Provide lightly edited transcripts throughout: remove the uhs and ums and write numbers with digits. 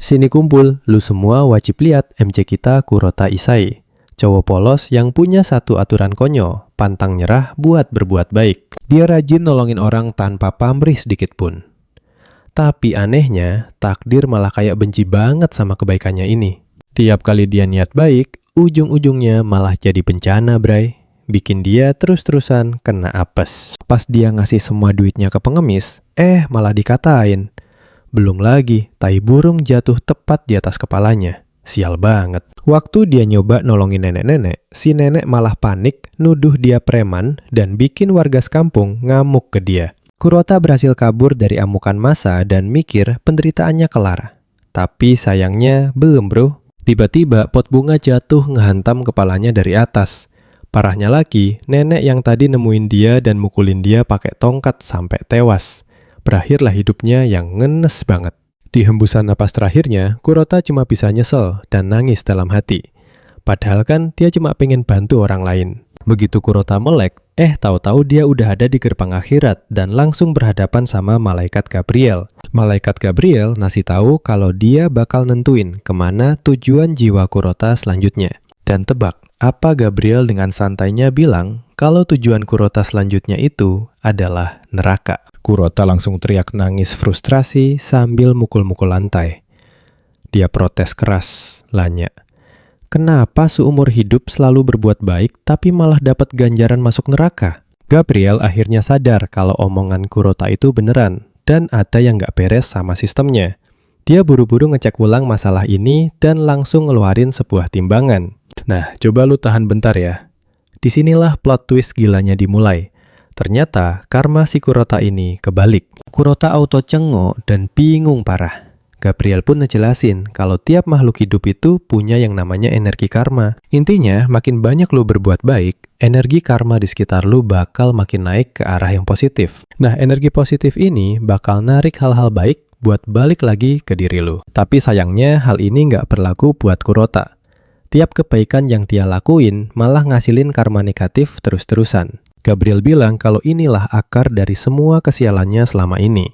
Sini kumpul, lu semua wajib lihat MC kita Kurota Isai. Cowok polos yang punya satu aturan konyol, pantang nyerah buat berbuat baik. Dia rajin nolongin orang tanpa pamrih sedikit pun. Tapi anehnya, takdir malah kayak benci banget sama kebaikannya ini. Tiap kali dia niat baik, ujung-ujungnya malah jadi bencana, bray. Bikin dia terus-terusan kena apes. Pas dia ngasih semua duitnya ke pengemis, malah dikatain. Belum lagi, tai burung jatuh tepat di atas kepalanya. Sial banget. Waktu dia nyoba nolongin nenek-nenek, si nenek malah panik, nuduh dia preman, dan bikin warga sekampung ngamuk ke dia. Kurota berhasil kabur dari amukan massa dan mikir penderitaannya kelar. Tapi sayangnya belum, bro. Tiba-tiba pot bunga jatuh ngehantam kepalanya dari atas. Parahnya lagi, nenek yang tadi nemuin dia dan mukulin dia pakai tongkat sampai tewas. Berakhirlah hidupnya yang ngenes banget. Di hembusan napas terakhirnya, Kurota cuma bisa nyesel dan nangis dalam hati. Padahal kan dia cuma pengen bantu orang lain. Begitu Kurota melek, tahu-tahu dia udah ada di gerbang akhirat dan langsung berhadapan sama Malaikat Gabriel. Malaikat Gabriel ngasih tahu kalau dia bakal nentuin kemana tujuan jiwa Kurota selanjutnya. Dan tebak, apa Gabriel dengan santainya bilang kalau tujuan Kurota selanjutnya itu adalah neraka. Kurota langsung teriak nangis frustrasi sambil mukul-mukul lantai. Dia protes keras, Lanya. Kenapa seumur hidup selalu berbuat baik tapi malah dapat ganjaran masuk neraka? Gabriel akhirnya sadar kalau omongan Kurota itu beneran dan ada yang nggak beres sama sistemnya. Dia buru-buru ngecek ulang masalah ini dan langsung ngeluarin sebuah timbangan. Nah, coba lu tahan bentar ya. Disinilah plot twist gilanya dimulai. Ternyata karma si Kurota ini kebalik. Kurota auto cengok dan bingung parah. Gabriel pun ngejelasin kalau tiap makhluk hidup itu punya yang namanya energi karma. Intinya, makin banyak lu berbuat baik, energi karma di sekitar lu bakal makin naik ke arah yang positif. Nah, energi positif ini bakal narik hal-hal baik buat balik lagi ke diri lu. Tapi sayangnya hal ini nggak berlaku buat Kurota. Tiap kebaikan yang dia lakuin malah ngasilin karma negatif terus-terusan. Gabriel bilang kalau inilah akar dari semua kesialannya selama ini.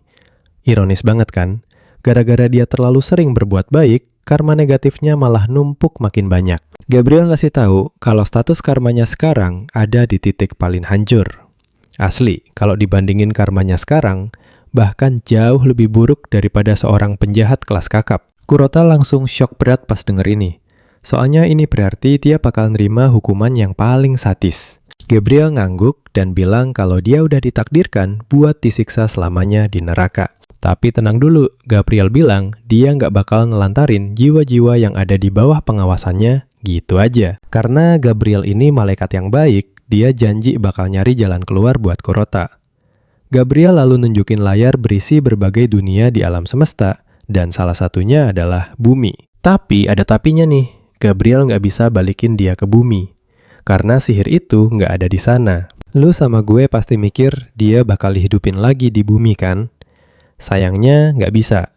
Ironis banget kan? Gara-gara dia terlalu sering berbuat baik, karma negatifnya malah numpuk makin banyak. Gabriel ngasih tahu kalau status karmanya sekarang ada di titik paling hancur. Asli, kalau dibandingin karmanya sekarang, bahkan jauh lebih buruk daripada seorang penjahat kelas kakap. Kurota langsung shock berat pas denger ini. Soalnya ini berarti dia bakal nerima hukuman yang paling sadis. Gabriel ngangguk dan bilang kalau dia udah ditakdirkan buat disiksa selamanya di neraka. Tapi tenang dulu, Gabriel bilang dia nggak bakal nelantarin jiwa-jiwa yang ada di bawah pengawasannya gitu aja. Karena Gabriel ini malaikat yang baik, dia janji bakal nyari jalan keluar buat Kurota. Gabriel lalu nunjukin layar berisi berbagai dunia di alam semesta, dan salah satunya adalah bumi. Tapi ada tapinya nih, Gabriel nggak bisa balikin dia ke bumi. Karena sihir itu nggak ada di sana. Lu sama gue pasti mikir dia bakal dihidupin lagi di bumi kan? Sayangnya nggak bisa.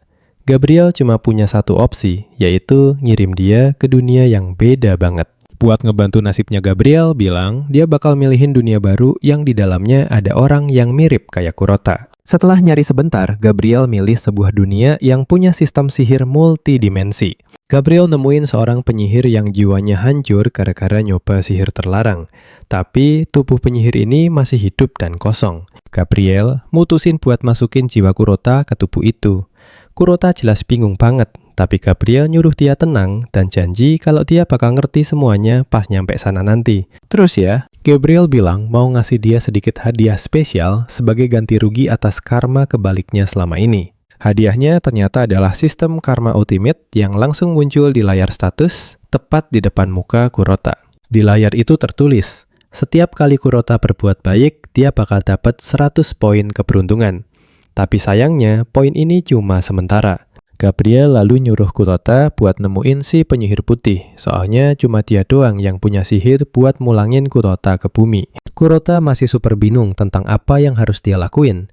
Gabriel cuma punya satu opsi, yaitu ngirim dia ke dunia yang beda banget. Buat ngebantu nasibnya Gabriel bilang dia bakal milihin dunia baru yang di dalamnya ada orang yang mirip kayak Kurota. Setelah nyari sebentar, Gabriel milih sebuah dunia yang punya sistem sihir multidimensi. Gabriel nemuin seorang penyihir yang jiwanya hancur gara-gara nyoba sihir terlarang. Tapi tubuh penyihir ini masih hidup dan kosong. Gabriel mutusin buat masukin jiwa Kurota ke tubuh itu. Kurota jelas bingung banget, tapi Gabriel nyuruh dia tenang dan janji kalau dia bakal ngerti semuanya pas nyampe sana nanti. Terus ya, Gabriel bilang mau ngasih dia sedikit hadiah spesial sebagai ganti rugi atas karma kebaliknya selama ini. Hadiahnya ternyata adalah sistem karma ultimate yang langsung muncul di layar status tepat di depan muka Kurota. Di layar itu tertulis, setiap kali Kurota berbuat baik, dia bakal dapat 100 poin keberuntungan. Tapi sayangnya, poin ini cuma sementara. Gabriel lalu nyuruh Kurota buat nemuin si penyihir putih, soalnya cuma dia doang yang punya sihir buat mulangin Kurota ke bumi. Kurota masih super bingung tentang apa yang harus dia lakuin.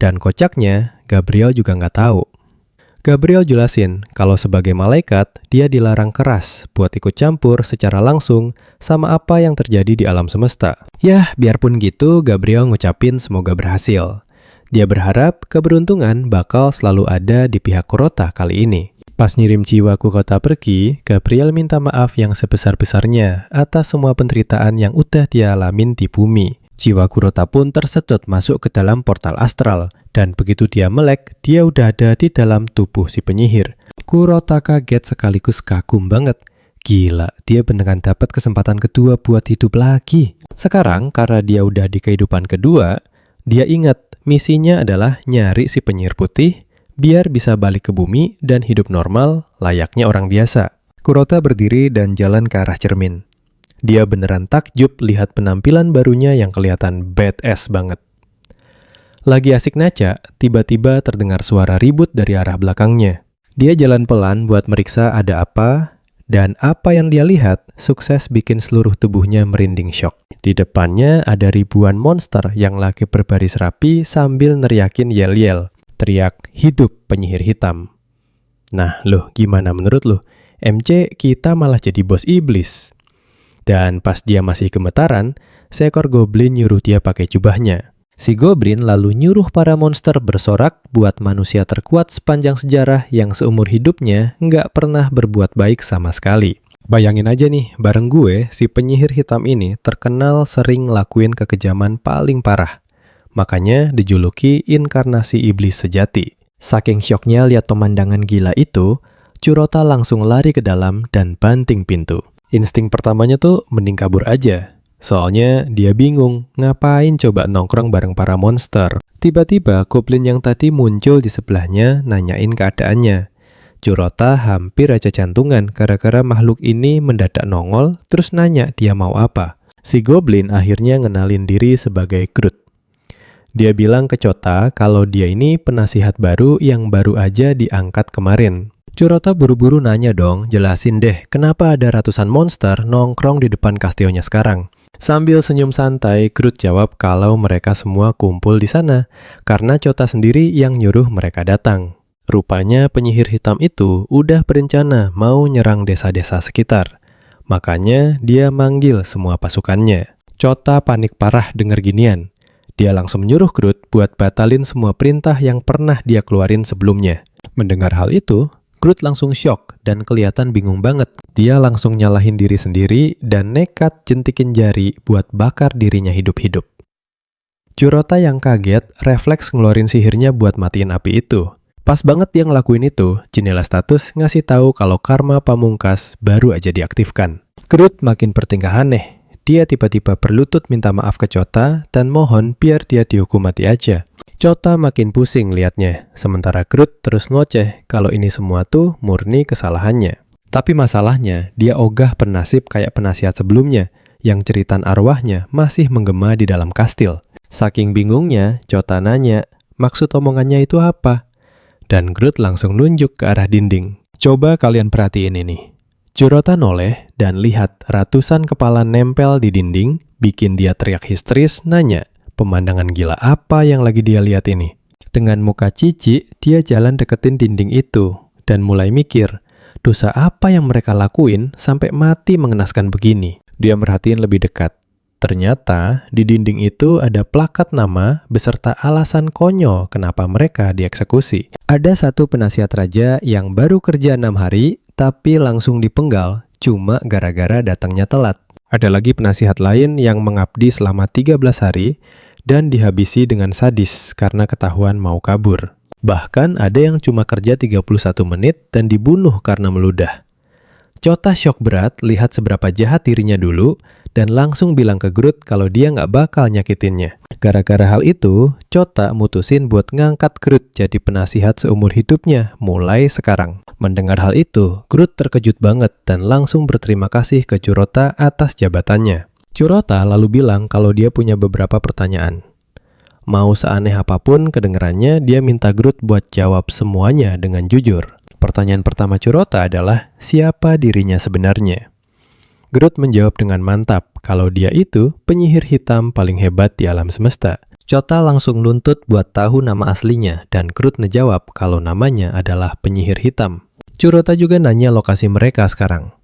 Dan kocaknya, Gabriel juga nggak tahu. Gabriel jelasin kalau sebagai malaikat, dia dilarang keras buat ikut campur secara langsung sama apa yang terjadi di alam semesta. Yah, biarpun gitu, Gabriel ngucapin semoga berhasil. Dia berharap keberuntungan bakal selalu ada di pihak Kurota kali ini. Pas ngirim jiwa Kurota pergi, Gabriel minta maaf yang sebesar-besarnya atas semua penderitaan yang udah dia alamin di bumi. Jiwa Kurota pun tersedot masuk ke dalam portal astral, dan begitu dia melek, dia udah ada di dalam tubuh si penyihir. Kurota kaget sekaligus kagum banget. Gila, dia beneran dapat kesempatan kedua buat hidup lagi. Sekarang, karena dia udah di kehidupan kedua, dia ingat misinya adalah nyari si penyihir putih, biar bisa balik ke bumi dan hidup normal layaknya orang biasa. Kurota berdiri dan jalan ke arah cermin. Dia beneran takjub lihat penampilan barunya yang kelihatan badass banget. Lagi asik ngaca, tiba-tiba terdengar suara ribut dari arah belakangnya. Dia jalan pelan buat meriksa ada apa, dan apa yang dia lihat sukses bikin seluruh tubuhnya merinding syok. Di depannya ada ribuan monster yang lagi berbaris rapi sambil neriakin yel-yel. Teriak, hidup penyihir hitam. Nah, loh gimana menurut lo? MC kita malah jadi bos iblis. Dan pas dia masih gemetaran, seekor goblin nyuruh dia pakai jubahnya. Si goblin lalu nyuruh para monster bersorak buat manusia terkuat sepanjang sejarah yang seumur hidupnya nggak pernah berbuat baik sama sekali. Bayangin aja nih, bareng gue, si penyihir hitam ini terkenal sering ngelakuin kekejaman paling parah. Makanya dijuluki inkarnasi iblis sejati. Saking syoknya lihat pemandangan gila itu, Kurota langsung lari ke dalam dan banting pintu. Insting pertamanya tuh mending kabur aja. Soalnya dia bingung ngapain coba nongkrong bareng para monster. Tiba-tiba goblin yang tadi muncul di sebelahnya nanyain keadaannya. Kurota hampir aja jantungan gara-gara makhluk ini mendadak nongol terus nanya dia mau apa. Si goblin akhirnya ngenalin diri sebagai Groot. Dia bilang ke Chota kalau dia ini penasihat baru yang baru aja diangkat kemarin. Kurota buru-buru nanya dong, jelasin deh kenapa ada ratusan monster nongkrong di depan kastilnya sekarang. Sambil senyum santai, Groot jawab kalau mereka semua kumpul di sana karena Chota sendiri yang nyuruh mereka datang. Rupanya penyihir hitam itu udah berencana mau nyerang desa-desa sekitar. Makanya dia manggil semua pasukannya. Chota panik parah denger ginian. Dia langsung menyuruh Groot buat batalin semua perintah yang pernah dia keluarin sebelumnya. Mendengar hal itu, Groot langsung syok dan kelihatan bingung banget. Dia langsung nyalahin diri sendiri dan nekat jentikin jari buat bakar dirinya hidup-hidup. Kurota yang kaget refleks ngeluarin sihirnya buat matiin api itu. Pas banget dia ngelakuin itu, jendela status ngasih tahu kalau karma pamungkas baru aja diaktifkan. Groot makin bertingkah aneh. Dia tiba-tiba berlutut minta maaf ke Chota dan mohon biar dia dihukum mati aja. Chota makin pusing liatnya, sementara Groot terus ngoceh kalau ini semua tuh murni kesalahannya. Tapi masalahnya, dia ogah bernasib kayak penasihat sebelumnya, yang ceritan arwahnya masih menggema di dalam kastil. Saking bingungnya, Chota nanya, maksud omongannya itu apa? Dan Groot langsung nunjuk ke arah dinding. Coba kalian perhatiin ini. Kurota noleh dan lihat ratusan kepala nempel di dinding, bikin dia teriak histeris nanya, pemandangan gila apa yang lagi dia lihat ini? Dengan muka cici, dia jalan deketin dinding itu dan mulai mikir, dosa apa yang mereka lakuin sampai mati mengenaskan begini? Dia merhatiin lebih dekat. Ternyata di dinding itu ada plakat nama beserta alasan konyol kenapa mereka dieksekusi. Ada satu penasihat raja yang baru kerja 6 hari, tapi langsung dipenggal cuma gara-gara datangnya telat. Ada lagi penasihat lain yang mengabdi selama 13 hari dan dihabisi dengan sadis karena ketahuan mau kabur. Bahkan ada yang cuma kerja 31 menit dan dibunuh karena meludah. Chota syok berat lihat seberapa jahat dirinya dulu dan langsung bilang ke Groot kalau dia nggak bakal nyakitinnya. Gara-gara hal itu, Chota mutusin buat ngangkat Groot jadi penasihat seumur hidupnya mulai sekarang. Mendengar hal itu, Groot terkejut banget dan langsung berterima kasih ke Kurota atas jabatannya. Kurota lalu bilang kalau dia punya beberapa pertanyaan. Mau seaneh apapun kedengerannya, dia minta Groot buat jawab semuanya dengan jujur. Pertanyaan pertama Kurota adalah, siapa dirinya sebenarnya? Groot menjawab dengan mantap kalau dia itu penyihir hitam paling hebat di alam semesta. Chota langsung nuntut buat tahu nama aslinya dan Groot ngejawab kalau namanya adalah penyihir hitam. Kurota juga nanya lokasi mereka sekarang.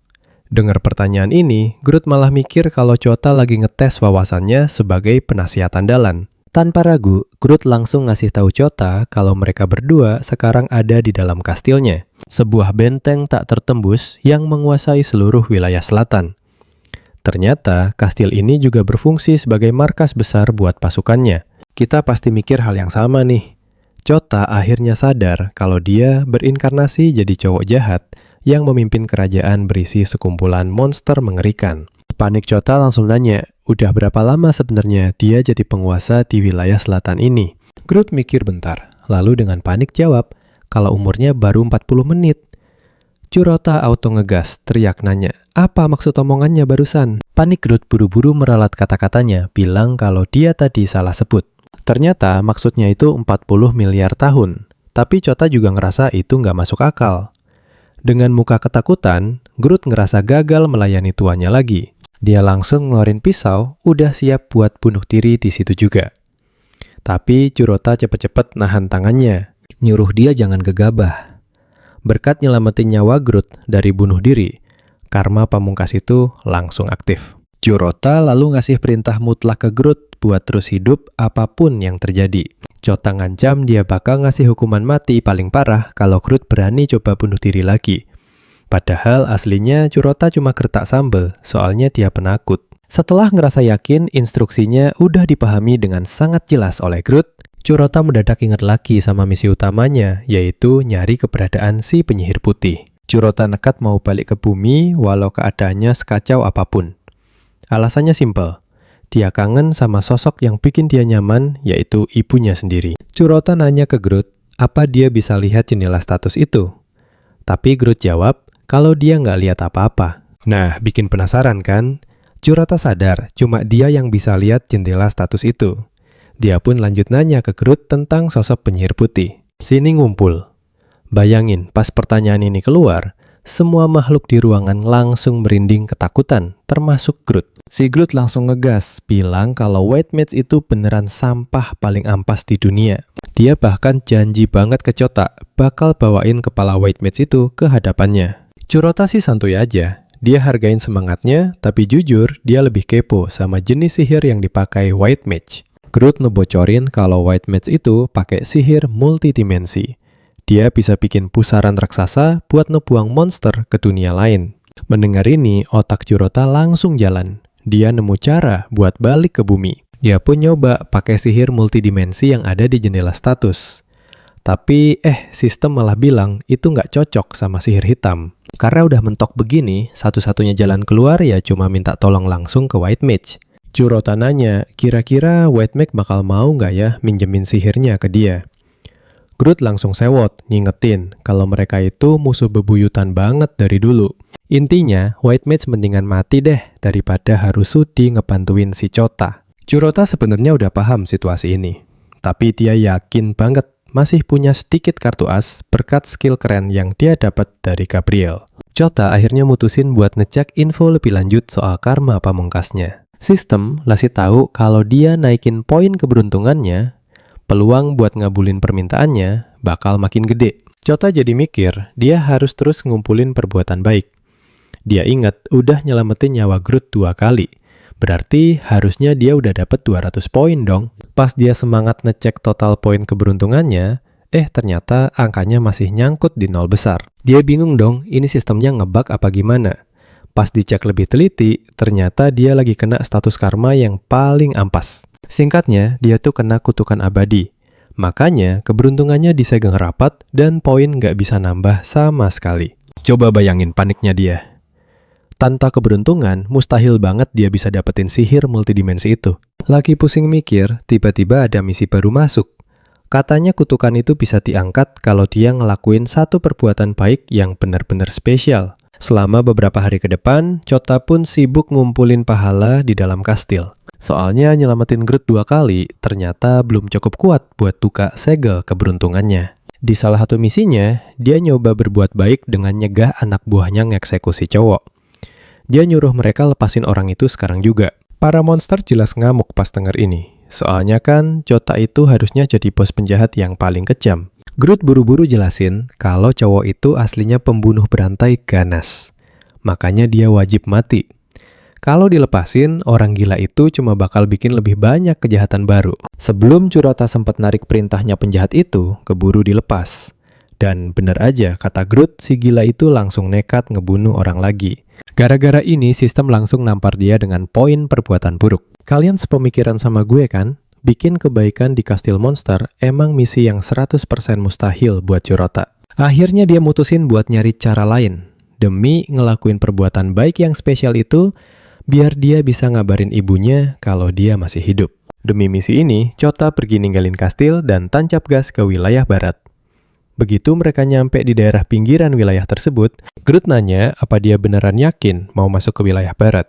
Dengar pertanyaan ini, Groot malah mikir kalau Chota lagi ngetes wawasannya sebagai penasihat andalan. Tanpa ragu, Groot langsung ngasih tahu Chota kalau mereka berdua sekarang ada di dalam kastilnya. sebuah benteng tak tertembus yang menguasai seluruh wilayah selatan. Ternyata, kastil ini juga berfungsi sebagai markas besar buat pasukannya. Kita pasti mikir hal yang sama nih. Chota akhirnya sadar kalau dia berinkarnasi jadi cowok jahat yang memimpin kerajaan berisi sekumpulan monster mengerikan. Panik Chota langsung nanya, udah berapa lama sebenarnya dia jadi penguasa di wilayah selatan ini? Groot mikir bentar, lalu dengan panik jawab, kalau umurnya baru 40 menit. Chota auto ngegas, teriak nanya, apa maksud omongannya barusan? Panik Groot buru-buru meralat kata-katanya, bilang kalau dia tadi salah sebut. Ternyata maksudnya itu 40 miliar tahun, tapi Chota juga ngerasa itu nggak masuk akal. Dengan muka ketakutan, Groot ngerasa gagal melayani tuannya lagi. Dia langsung ngeluarin pisau, udah siap buat bunuh diri di situ juga. Tapi Chota cepet-cepet nahan tangannya, nyuruh dia jangan gegabah. Berkat nyelamatin nyawa Groot dari bunuh diri, karma pamungkas itu langsung aktif. Chota lalu ngasih perintah mutlak ke Groot buat terus hidup apapun yang terjadi. Chota ngancam dia bakal ngasih hukuman mati paling parah kalau Groot berani coba bunuh diri lagi. Padahal aslinya Chota cuma gertak sambel, soalnya dia penakut. Setelah ngerasa yakin instruksinya udah dipahami dengan sangat jelas oleh Groot, Chota mendadak ingat lagi sama misi utamanya, yaitu nyari keberadaan si penyihir putih. Chota nekat mau balik ke bumi walau keadaannya sekacau apapun. Alasannya simpel, dia kangen sama sosok yang bikin dia nyaman, yaitu ibunya sendiri. Chota nanya ke Groot, apa dia bisa lihat jendela status itu? Tapi Groot jawab, kalau dia nggak lihat apa-apa. Nah, bikin penasaran kan? Chota sadar, cuma dia yang bisa lihat jendela status itu. Dia pun lanjut nanya ke Groot tentang sosok penyihir putih. Sini ngumpul. Bayangin, pas pertanyaan ini keluar, semua makhluk di ruangan langsung merinding ketakutan, termasuk Groot. Si Groot langsung ngegas, bilang kalau White Mage itu beneran sampah paling ampas di dunia. Dia bahkan janji banget ke Chota, bakal bawain kepala White Mage itu ke hadapannya. Chota sih santuy aja, dia hargain semangatnya, tapi jujur dia lebih kepo sama jenis sihir yang dipakai White Mage. Groot ngebocorin kalau White Mage itu pakai sihir multidimensi. Dia bisa bikin pusaran raksasa buat ngebuang monster ke dunia lain. Mendengar ini, otak Chota langsung jalan. Dia nemu cara buat balik ke bumi. Dia pun nyoba pakai sihir multidimensi yang ada di jendela status. Tapi sistem malah bilang itu nggak cocok sama sihir hitam. Karena udah mentok begini, satu-satunya jalan keluar ya cuma minta tolong langsung ke White Mage. Chota nanya, kira-kira White Mage bakal mau nggak ya minjemin sihirnya ke dia? Groot langsung sewot, ngingetin kalau mereka itu musuh bebuyutan banget dari dulu. Intinya, White Mage mendingan mati deh daripada harus sudi ngebantuin si Chota. Chota sebenarnya udah paham situasi ini, tapi dia yakin banget masih punya sedikit kartu as berkat skill keren yang dia dapat dari Gabriel. Chota akhirnya mutusin buat ngecek info lebih lanjut soal karma pamungkasnya. Sistem ngasih tahu kalau dia naikin poin keberuntungannya, peluang buat ngabulin permintaannya bakal makin gede. Chota jadi mikir, dia harus terus ngumpulin perbuatan baik. Dia ingat udah nyelamatin nyawa Groot 2 kali. Berarti harusnya dia udah dapat 200 poin dong. Pas dia semangat ngecek total poin keberuntungannya, ternyata angkanya masih nyangkut di 0 besar. Dia bingung dong, ini sistemnya ngebug apa gimana? Pas dicek lebih teliti, ternyata dia lagi kena status karma yang paling ampas. Singkatnya, dia tuh kena kutukan abadi. Makanya, keberuntungannya disegel rapat dan poin nggak bisa nambah sama sekali. Coba bayangin paniknya dia. Tanpa keberuntungan, mustahil banget dia bisa dapetin sihir multidimensi itu. Lagi pusing mikir, tiba-tiba ada misi baru masuk. Katanya kutukan itu bisa diangkat kalau dia ngelakuin satu perbuatan baik yang benar-benar spesial. Selama beberapa hari ke depan, Chota pun sibuk ngumpulin pahala di dalam kastil. Soalnya nyelamatin Groot 2 kali, ternyata belum cukup kuat buat buka segel keberuntungannya. Di salah satu misinya, dia nyoba berbuat baik dengan nyegah anak buahnya ngeksekusi cowok. Dia nyuruh mereka lepasin orang itu sekarang juga. Para monster jelas ngamuk pas denger ini. Soalnya kan Chota itu harusnya jadi bos penjahat yang paling kejam. Groot buru-buru jelasin kalau cowok itu aslinya pembunuh berantai ganas. Makanya dia wajib mati. Kalau dilepasin, orang gila itu cuma bakal bikin lebih banyak kejahatan baru. Sebelum Chota sempat narik perintahnya penjahat itu, keburu dilepas. Dan bener aja, kata Groot, si gila itu langsung nekat ngebunuh orang lagi. Gara-gara ini, sistem langsung nampar dia dengan poin perbuatan buruk. Kalian sepemikiran sama gue kan? Bikin kebaikan di kastil monster emang misi yang 100% mustahil buat Curota. Akhirnya dia mutusin buat nyari cara lain. Demi ngelakuin perbuatan baik yang spesial itu, biar dia bisa ngabarin ibunya kalau dia masih hidup. Demi misi ini, Chota pergi ninggalin kastil dan tancap gas ke wilayah barat. Begitu mereka nyampe di daerah pinggiran wilayah tersebut, Groot nanya apa dia beneran yakin mau masuk ke wilayah barat.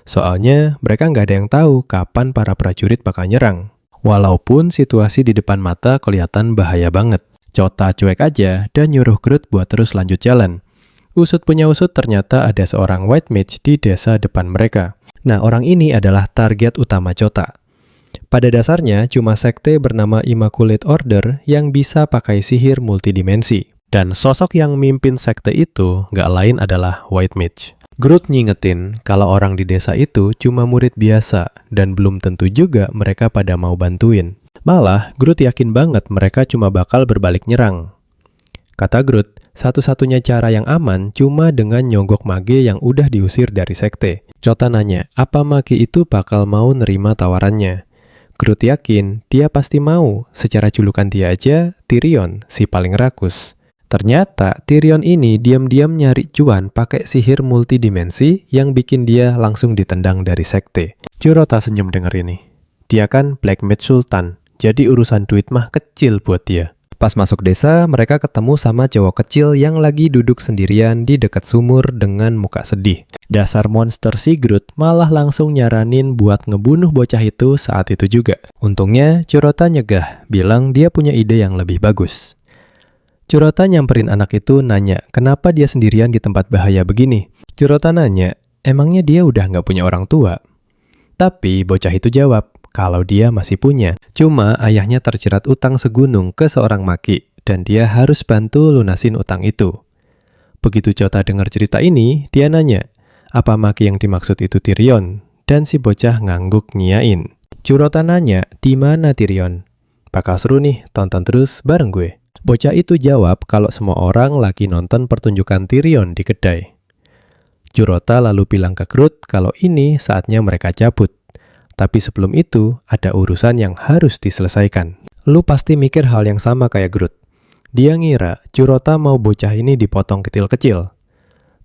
Soalnya mereka nggak ada yang tahu kapan para prajurit bakal nyerang. Walaupun situasi di depan mata kelihatan bahaya banget. Chota cuek aja dan nyuruh Groot buat terus lanjut jalan. Usut punya usut ternyata ada seorang white mage di desa depan mereka. Nah, orang ini adalah target utama Chota. Pada dasarnya, cuma sekte bernama Immaculate Order yang bisa pakai sihir multidimensi. Dan sosok yang mimpin sekte itu nggak lain adalah White Mage. Groot ngingetin kalau orang di desa itu cuma murid biasa dan belum tentu juga mereka pada mau bantuin. Malah, Groot yakin banget mereka cuma bakal berbalik nyerang. Kata Groot, satu-satunya cara yang aman cuma dengan nyogok mage yang udah diusir dari sekte. Chota nanya, apa mage itu bakal mau nerima tawarannya? Groot yakin dia pasti mau, secara julukan dia aja, Tyrion, si paling rakus. Ternyata Tyrion ini diam-diam nyari cuan pakai sihir multidimensi yang bikin dia langsung ditendang dari sekte. Curota senyum denger ini. Dia kan Black Mage Sultan, jadi urusan duit mah kecil buat dia. Pas masuk desa, mereka ketemu sama cowok kecil yang lagi duduk sendirian di dekat sumur dengan muka sedih. Dasar monster si Groot malah langsung nyaranin buat ngebunuh bocah itu saat itu juga. Untungnya, Curota nyegah, bilang dia punya ide yang lebih bagus. Curota nyamperin anak itu nanya, kenapa dia sendirian di tempat bahaya begini? Curota nanya, emangnya dia udah nggak punya orang tua? Tapi bocah itu jawab, kalau dia masih punya. Cuma ayahnya terjerat utang segunung ke seorang maki, dan dia harus bantu lunasin utang itu. Begitu Chota dengar cerita ini, dia nanya, apa maki yang dimaksud itu Tyrion? Dan si bocah ngangguk nyiain. Curota nanya, di mana Tyrion? Bakal seru nih, tonton terus bareng gue. Bocah itu jawab kalau semua orang lagi nonton pertunjukan Tyrion di kedai. Curota lalu bilang ke Groot kalau ini saatnya mereka cabut. Tapi sebelum itu, ada urusan yang harus diselesaikan. Lu pasti mikir hal yang sama kayak Groot. Dia ngira Curota mau bocah ini dipotong kecil-kecil.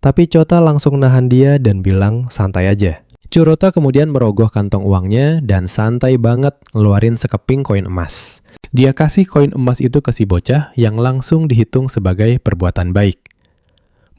Tapi Chota langsung nahan dia dan bilang santai aja. Curota kemudian merogoh kantong uangnya dan santai banget ngeluarin sekeping koin emas. Dia kasih koin emas itu ke si bocah yang langsung dihitung sebagai perbuatan baik.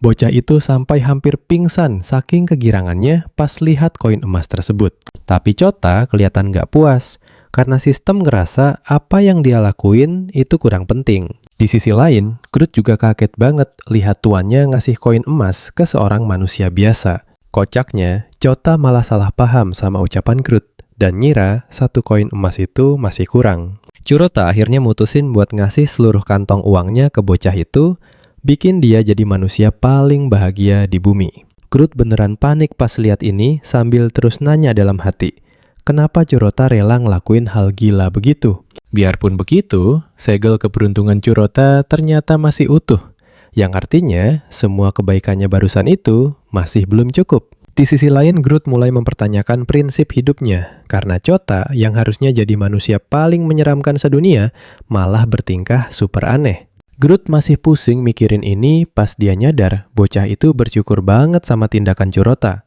Bocah itu sampai hampir pingsan saking kegirangannya pas lihat koin emas tersebut. Tapi Chota kelihatan gak puas, karena sistem ngerasa apa yang dia lakuin itu kurang penting. Di sisi lain, Groot juga kaget banget lihat tuannya ngasih koin emas ke seorang manusia biasa. Kocaknya, Chota malah salah paham sama ucapan Groot, dan ngira satu koin emas itu masih kurang. Curota akhirnya mutusin buat ngasih seluruh kantong uangnya ke bocah itu, bikin dia jadi manusia paling bahagia di bumi. Groot beneran panik pas lihat ini sambil terus nanya dalam hati, kenapa Curota rela ngelakuin hal gila begitu? Biarpun begitu, segel keberuntungan Curota ternyata masih utuh, yang artinya semua kebaikannya barusan itu masih belum cukup. Di sisi lain, Groot mulai mempertanyakan prinsip hidupnya, karena Chota yang harusnya jadi manusia paling menyeramkan sedunia malah bertingkah super aneh. Groot masih pusing mikirin ini pas dia nyadar bocah itu bersyukur banget sama tindakan Curota.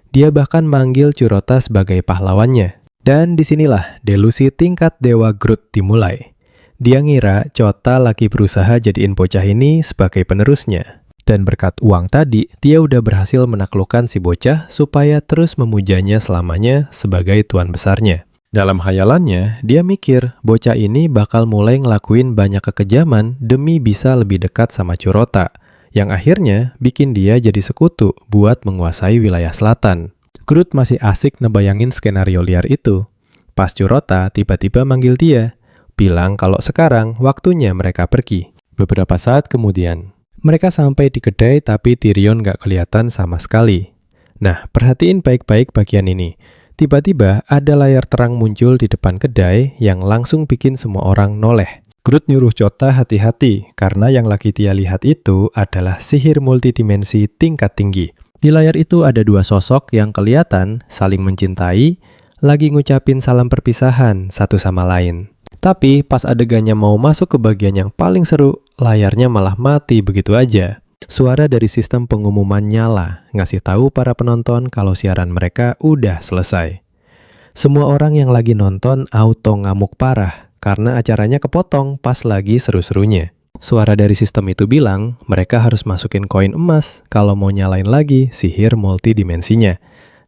Dia bahkan manggil Curota sebagai pahlawannya. Dan disinilah delusi tingkat dewa Groot dimulai. Dia ngira Chota lagi berusaha jadiin bocah ini sebagai penerusnya. Dan berkat uang tadi, dia udah berhasil menaklukkan si bocah supaya terus memujanya selamanya sebagai tuan besarnya. Dalam hayalannya, dia mikir bocah ini bakal mulai ngelakuin banyak kekejaman demi bisa lebih dekat sama Curota, yang akhirnya bikin dia jadi sekutu buat menguasai wilayah selatan. Groot masih asik ngebayangin skenario liar itu. Pas Curota tiba-tiba manggil dia, bilang kalau sekarang waktunya mereka pergi. Beberapa saat kemudian, mereka sampai di kedai tapi Tyrion gak kelihatan sama sekali. Nah, perhatiin baik-baik bagian ini. Tiba-tiba ada layar terang muncul di depan kedai yang langsung bikin semua orang noleh. Groot nyuruh Chota hati-hati karena yang lagi dia lihat itu adalah sihir multidimensi tingkat tinggi. Di layar itu ada dua sosok yang kelihatan saling mencintai, lagi ngucapin salam perpisahan satu sama lain. Tapi pas adegannya mau masuk ke bagian yang paling seru, layarnya malah mati begitu aja. Suara dari sistem pengumuman nyala, ngasih tahu para penonton kalau siaran mereka udah selesai. Semua orang yang lagi nonton auto ngamuk parah karena acaranya kepotong pas lagi seru-serunya. Suara dari sistem itu bilang mereka harus masukin koin emas kalau mau nyalain lagi sihir multidimensinya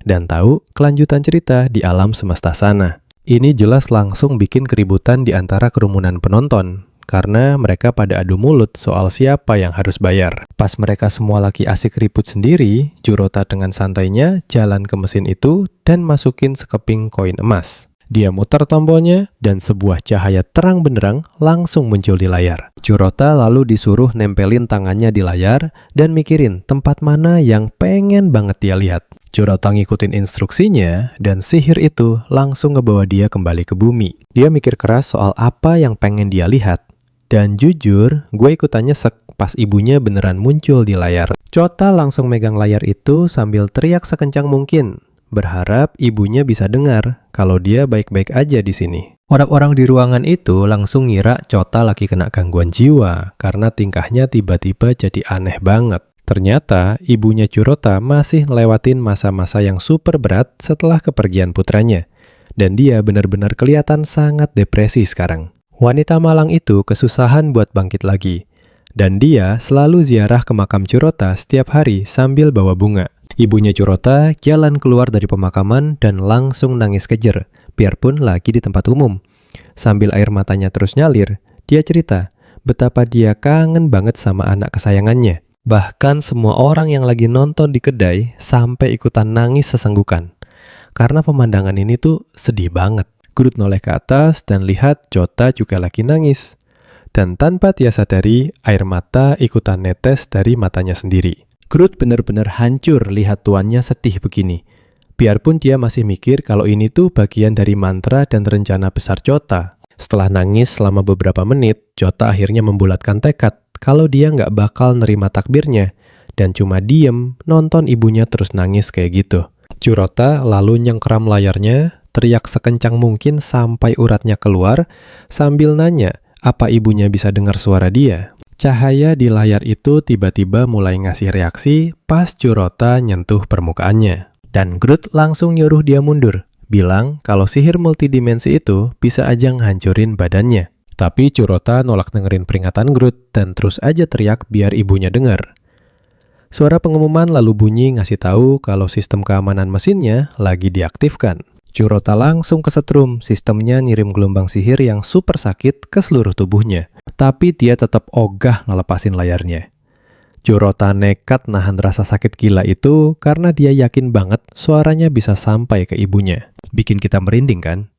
dan tahu kelanjutan cerita di alam semesta sana. Ini jelas langsung bikin keributan di antara kerumunan penonton karena mereka pada adu mulut soal siapa yang harus bayar. Pas mereka semua lagi asik ribut sendiri, Churota dengan santainya jalan ke mesin itu dan masukin sekeping koin emas. Dia muter tombolnya dan sebuah cahaya terang benderang langsung muncul di layar. Churota lalu disuruh nempelin tangannya di layar dan mikirin tempat mana yang pengen banget dia lihat. Churota ngikutin instruksinya dan sihir itu langsung ngebawa dia kembali ke bumi. Dia mikir keras soal apa yang pengen dia lihat. Dan jujur, gue ikutan nyesek pas ibunya beneran muncul di layar. Chota langsung megang layar itu sambil teriak sekencang mungkin, berharap ibunya bisa dengar kalau dia baik-baik aja di sini. Orang-orang di ruangan itu langsung ngira Chota lagi kena gangguan jiwa karena tingkahnya tiba-tiba jadi aneh banget. Ternyata ibunya Churota masih ngelewatin masa-masa yang super berat setelah kepergian putranya. Dan dia benar-benar kelihatan sangat depresi sekarang. Wanita malang itu kesusahan buat bangkit lagi. Dan dia selalu ziarah ke makam Churota setiap hari sambil bawa bunga. Ibunya Churota jalan keluar dari pemakaman dan langsung nangis kejer, biarpun lagi di tempat umum. Sambil air matanya terus nyalir, dia cerita betapa dia kangen banget sama anak kesayangannya. Bahkan semua orang yang lagi nonton di kedai sampai ikutan nangis sesenggukan. Karena pemandangan ini tuh sedih banget. Groot noleh ke atas dan lihat Chota juga lagi nangis. Dan tanpa dia sadari, air mata ikutan netes dari matanya sendiri. Groot benar-benar hancur lihat tuannya sedih begini. Biarpun dia masih mikir kalau ini tuh bagian dari mantra dan rencana besar Chota. Setelah nangis selama beberapa menit, Chota akhirnya membulatkan tekad kalau dia nggak bakal nerima takbirnya dan cuma diem nonton ibunya terus nangis kayak gitu. Churota lalu nyengkeram layarnya, teriak sekencang mungkin sampai uratnya keluar sambil nanya apa ibunya bisa dengar suara dia. Cahaya di layar itu tiba-tiba mulai ngasih reaksi pas Churota nyentuh permukaannya. Dan Groot langsung nyuruh dia mundur, bilang kalau sihir multidimensi itu bisa aja ngancurin badannya. Tapi Churota nolak dengerin peringatan Groot dan terus aja teriak biar ibunya dengar. Suara pengumuman lalu bunyi ngasih tahu kalau sistem keamanan mesinnya lagi diaktifkan. Churota langsung kesetrum, sistemnya ngirim gelombang sihir yang super sakit ke seluruh tubuhnya. Tapi dia tetap ogah ngelepasin layarnya. Churota nekat nahan rasa sakit gila itu karena dia yakin banget suaranya bisa sampai ke ibunya. Bikin kita merinding kan?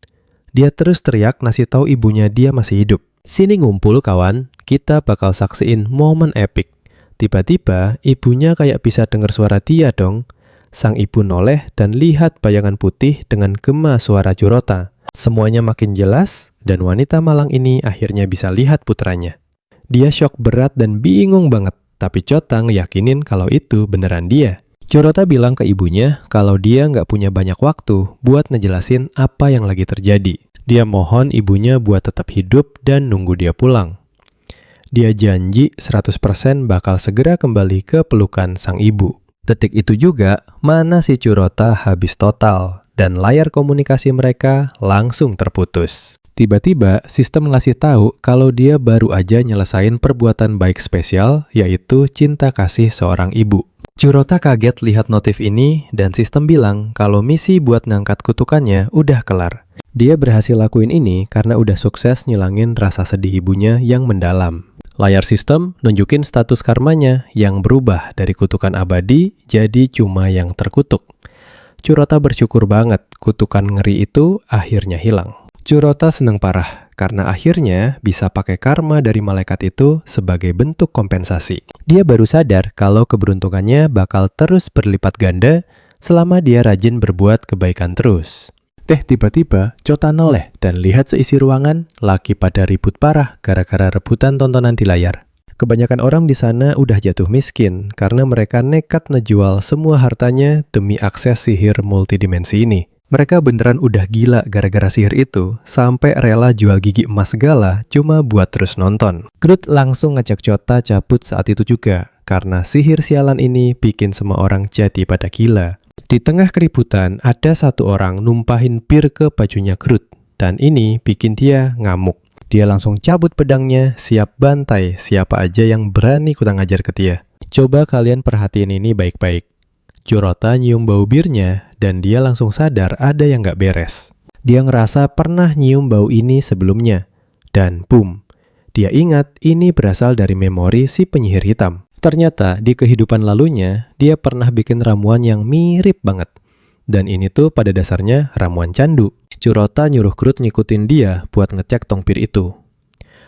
Dia terus teriak ngasih tahu ibunya dia masih hidup. Sini ngumpul kawan, kita bakal saksiin momen epic. Tiba-tiba ibunya kayak bisa dengar suara dia dong. Sang ibu noleh dan lihat bayangan putih dengan gema suara Churota. Semuanya makin jelas dan wanita malang ini akhirnya bisa lihat putranya. Dia syok berat dan bingung banget, tapi Chota ngeyakinin kalau itu beneran dia. Churota bilang ke ibunya kalau dia nggak punya banyak waktu buat ngejelasin apa yang lagi terjadi. Dia mohon ibunya buat tetap hidup dan nunggu dia pulang. Dia janji 100% bakal segera kembali ke pelukan sang ibu. Detik itu juga, mana si Churota habis total, dan layar komunikasi mereka langsung terputus. Tiba-tiba, sistem ngasih tahu kalau dia baru aja nyelesain perbuatan baik spesial, yaitu cinta kasih seorang ibu. Churota kaget lihat notif ini, dan sistem bilang kalau misi buat ngangkat kutukannya udah kelar. Dia berhasil lakuin ini karena udah sukses nyilangin rasa sedih ibunya yang mendalam. Layar sistem nunjukin status karmanya yang berubah dari kutukan abadi jadi cuma yang terkutuk. Churota bersyukur banget kutukan ngeri itu akhirnya hilang. Churota senang parah karena akhirnya bisa pakai karma dari malaikat itu sebagai bentuk kompensasi. Dia baru sadar kalau keberuntungannya bakal terus berlipat ganda selama dia rajin berbuat kebaikan terus. Tiba-tiba Chota noleh dan lihat seisi ruangan lagi pada ribut parah gara-gara rebutan tontonan di layar. Kebanyakan orang di sana udah jatuh miskin karena mereka nekat ngejual semua hartanya demi akses sihir multidimensi ini. Mereka beneran udah gila gara-gara sihir itu, sampai rela jual gigi emas segala cuma buat terus nonton. Groot langsung ngajak Chota cabut saat itu juga, karena sihir sialan ini bikin semua orang jadi pada gila. Di tengah keributan, ada satu orang numpahin bir ke bajunya Groot, dan ini bikin dia ngamuk. Dia langsung cabut pedangnya, siap bantai siapa aja yang berani kurang ajar ke dia. Coba kalian perhatiin ini baik-baik. Chorota nyium bau birnya, dan dia langsung sadar ada yang gak beres. Dia ngerasa pernah nyium bau ini sebelumnya. Dan boom, dia ingat ini berasal dari memori si penyihir hitam. Ternyata di kehidupan lalunya, dia pernah bikin ramuan yang mirip banget. Dan ini tuh pada dasarnya ramuan candu. Chorota nyuruh Groot ngikutin dia buat ngecek tong bir itu.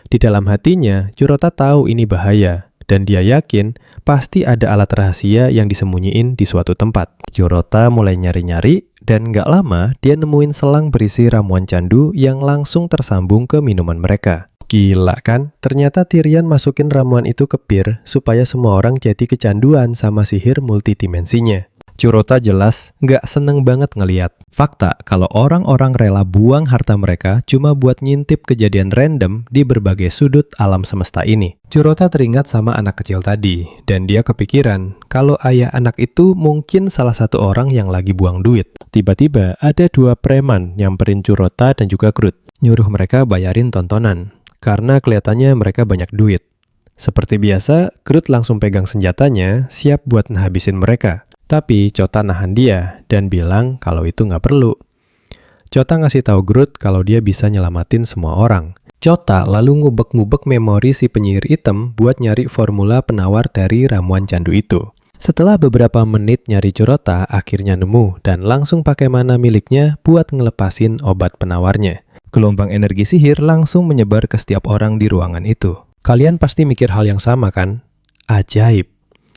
Di dalam hatinya, Chorota tahu ini bahaya. Dan dia yakin pasti ada alat rahasia yang disembunyiin di suatu tempat. Chorota mulai nyari-nyari, dan gak lama dia nemuin selang berisi ramuan candu yang langsung tersambung ke minuman mereka. Gila kan? Ternyata Tyrion masukin ramuan itu ke bir supaya semua orang jadi kecanduan sama sihir multidimensinya. Chorota jelas nggak seneng banget ngeliat fakta kalau orang-orang rela buang harta mereka cuma buat ngintip kejadian random di berbagai sudut alam semesta ini. Chorota teringat sama anak kecil tadi, dan dia kepikiran kalau ayah anak itu mungkin salah satu orang yang lagi buang duit. Tiba-tiba ada dua preman nyamperin Chorota dan juga Groot, nyuruh mereka bayarin tontonan. Karena kelihatannya mereka banyak duit. Seperti biasa, Groot langsung pegang senjatanya, siap buat ngehabisin mereka. Tapi Chota nahan dia dan bilang kalau itu nggak perlu. Chota ngasih tahu Groot kalau dia bisa nyelamatin semua orang. Chota lalu ngubek-ngubek memori si penyihir hitam buat nyari formula penawar dari ramuan candu itu. Setelah beberapa menit nyari Chorota, akhirnya nemu dan langsung pakai mana miliknya buat ngelepasin obat penawarnya. Gelombang energi sihir langsung menyebar ke setiap orang di ruangan itu. Kalian pasti mikir hal yang sama kan? Ajaib.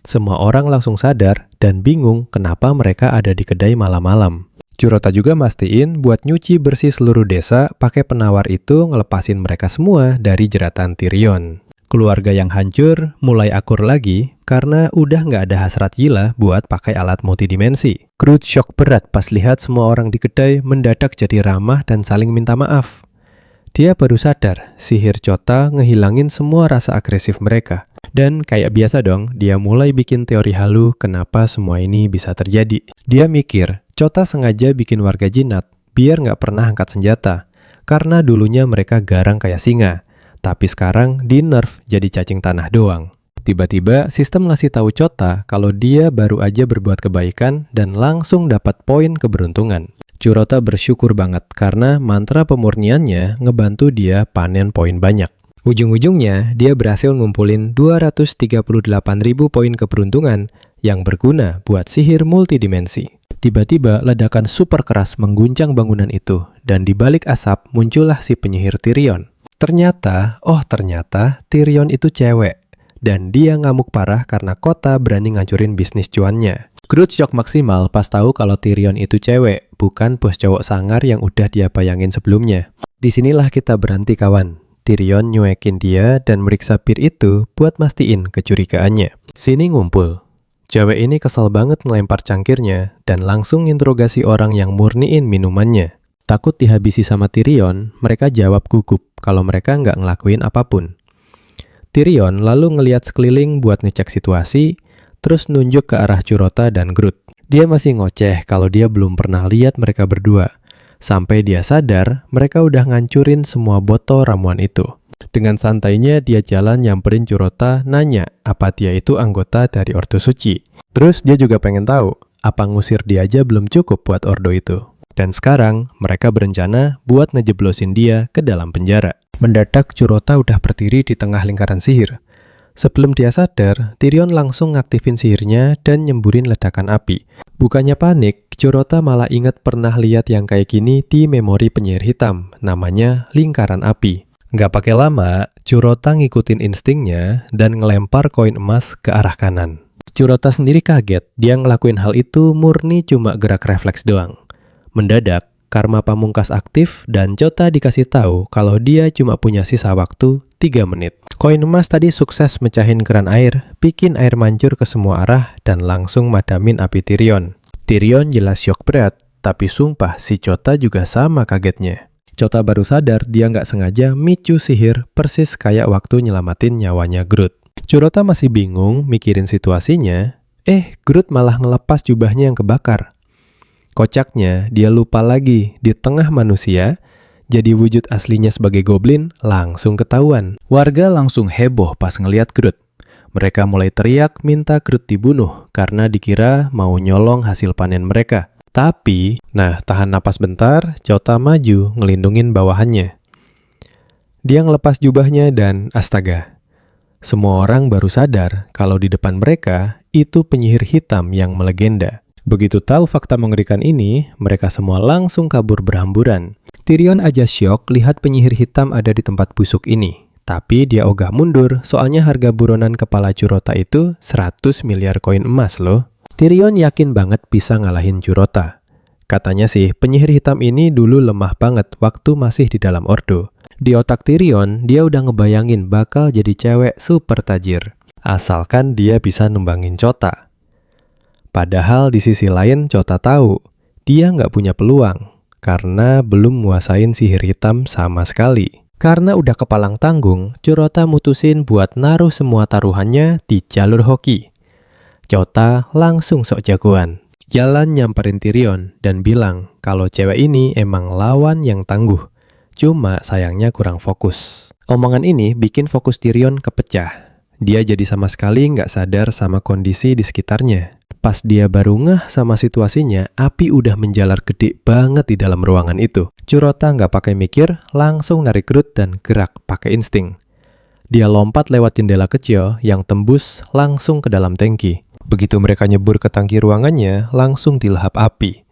Semua orang langsung sadar dan bingung kenapa mereka ada di kedai malam-malam. Chorota juga mastiin buat nyuci bersih seluruh desa pakai penawar itu ngelepasin mereka semua dari jeratan Tyrion. Keluarga yang hancur mulai akur lagi karena udah nggak ada hasrat gila buat pakai alat multidimensi. Groot shock berat pas lihat semua orang di kedai mendadak jadi ramah dan saling minta maaf. Dia baru sadar sihir Chota ngehilangin semua rasa agresif mereka. Dan kayak biasa dong, dia mulai bikin teori halu kenapa semua ini bisa terjadi. Dia mikir, Chota sengaja bikin warga jinat biar nggak pernah angkat senjata. Karena dulunya mereka garang kayak singa. Tapi sekarang di nerf jadi cacing tanah doang. Tiba-tiba sistem ngasih tahu Chota kalau dia baru aja berbuat kebaikan dan langsung dapat poin keberuntungan. Chorota bersyukur banget karena mantra pemurniannya ngebantu dia panen poin banyak. Ujung-ujungnya, dia berhasil ngumpulin 238.000 poin keberuntungan yang berguna buat sihir multidimensi. Tiba-tiba ledakan super keras mengguncang bangunan itu, dan di balik asap muncullah si penyihir Tyrion. Ternyata Tyrion itu cewek, dan dia ngamuk parah karena kota berani ngancurin bisnis cuannya. Groot shock maksimal pas tahu kalau Tyrion itu cewek, bukan bos cowok sangar yang udah dia bayangin sebelumnya. Disinilah kita berhenti kawan. Tyrion nyuekin dia dan meriksa bir itu buat mastiin kecurigaannya. Sini ngumpul. Cewek ini kesal banget ngelempar cangkirnya dan langsung interogasi orang yang murniin minumannya. Takut dihabisi sama Tyrion, mereka jawab gugup kalau mereka nggak ngelakuin apapun. Tyrion lalu ngeliat sekeliling buat ngecek situasi, terus nunjuk ke arah Chorota dan Groot. Dia masih ngoceh kalau dia belum pernah lihat mereka berdua. Sampai dia sadar, mereka udah ngancurin semua botol ramuan itu. Dengan santainya dia jalan nyamperin Chorota nanya apa dia itu anggota dari Ordo Suci. Terus dia juga pengen tahu, apa ngusir dia aja belum cukup buat Ordo itu. Dan sekarang mereka berencana buat ngejeblosin dia ke dalam penjara. Mendadak Chorota udah berdiri di tengah lingkaran sihir. Sebelum dia sadar, Tyrion langsung ngaktifin sihirnya dan nyemburin ledakan api. Bukannya panik, Chorota malah ingat pernah lihat yang kayak gini di memori penyihir hitam, namanya lingkaran api. Nggak pakai lama, Chorota ngikutin instingnya dan ngelempar koin emas ke arah kanan. Chorota sendiri kaget, dia ngelakuin hal itu murni cuma gerak refleks doang. Mendadak, Karma Pamungkas aktif dan Chota dikasih tahu kalau dia cuma punya sisa waktu 3 menit. Koin emas tadi sukses mecahin keran air, bikin air mancur ke semua arah dan langsung madamin api Tyrion. Tyrion jelas syok berat, tapi sumpah si Chota juga sama kagetnya. Chota baru sadar dia nggak sengaja micu sihir persis kayak waktu nyelamatin nyawanya Groot. Curota masih bingung mikirin situasinya, Groot malah ngelepas jubahnya yang kebakar. Kocaknya, dia lupa lagi di tengah manusia, jadi wujud aslinya sebagai goblin langsung ketahuan. Warga langsung heboh pas ngeliat Groot. Mereka mulai teriak minta Groot dibunuh karena dikira mau nyolong hasil panen mereka. Tapi, tahan napas bentar, Chota maju ngelindungin bawahannya. Dia ngelepas jubahnya dan astaga. Semua orang baru sadar kalau di depan mereka itu penyihir hitam yang melegenda. Begitu tahu fakta mengerikan ini, mereka semua langsung kabur berhamburan. Tyrion aja syok lihat penyihir hitam ada di tempat busuk ini. Tapi dia ogah mundur, soalnya harga buronan kepala Curota itu 100 miliar koin emas loh. Tyrion yakin banget bisa ngalahin Curota. Katanya sih, penyihir hitam ini dulu lemah banget waktu masih di dalam Ordo. Di otak Tyrion, dia udah ngebayangin bakal jadi cewek super tajir. Asalkan dia bisa nembangin Chota. Padahal di sisi lain Chota tahu, dia nggak punya peluang, karena belum nguasain sihir hitam sama sekali. Karena udah kepalang tanggung, Curota mutusin buat naruh semua taruhannya di jalur hoki. Chota langsung sok jagoan. Jalan nyamperin Tyrion dan bilang kalau cewek ini emang lawan yang tangguh. Cuma sayangnya kurang fokus. Omongan ini bikin fokus Tyrion kepecah. Dia jadi sama sekali nggak sadar sama kondisi di sekitarnya. Pas dia baru ngeh sama situasinya, api udah menjalar gede banget di dalam ruangan itu. Curota nggak pakai mikir, langsung narik Groot dan gerak pakai insting. Dia lompat lewat jendela kecil yang tembus langsung ke dalam tangki. Begitu mereka nyebur ke tangki ruangannya, langsung dilahap api.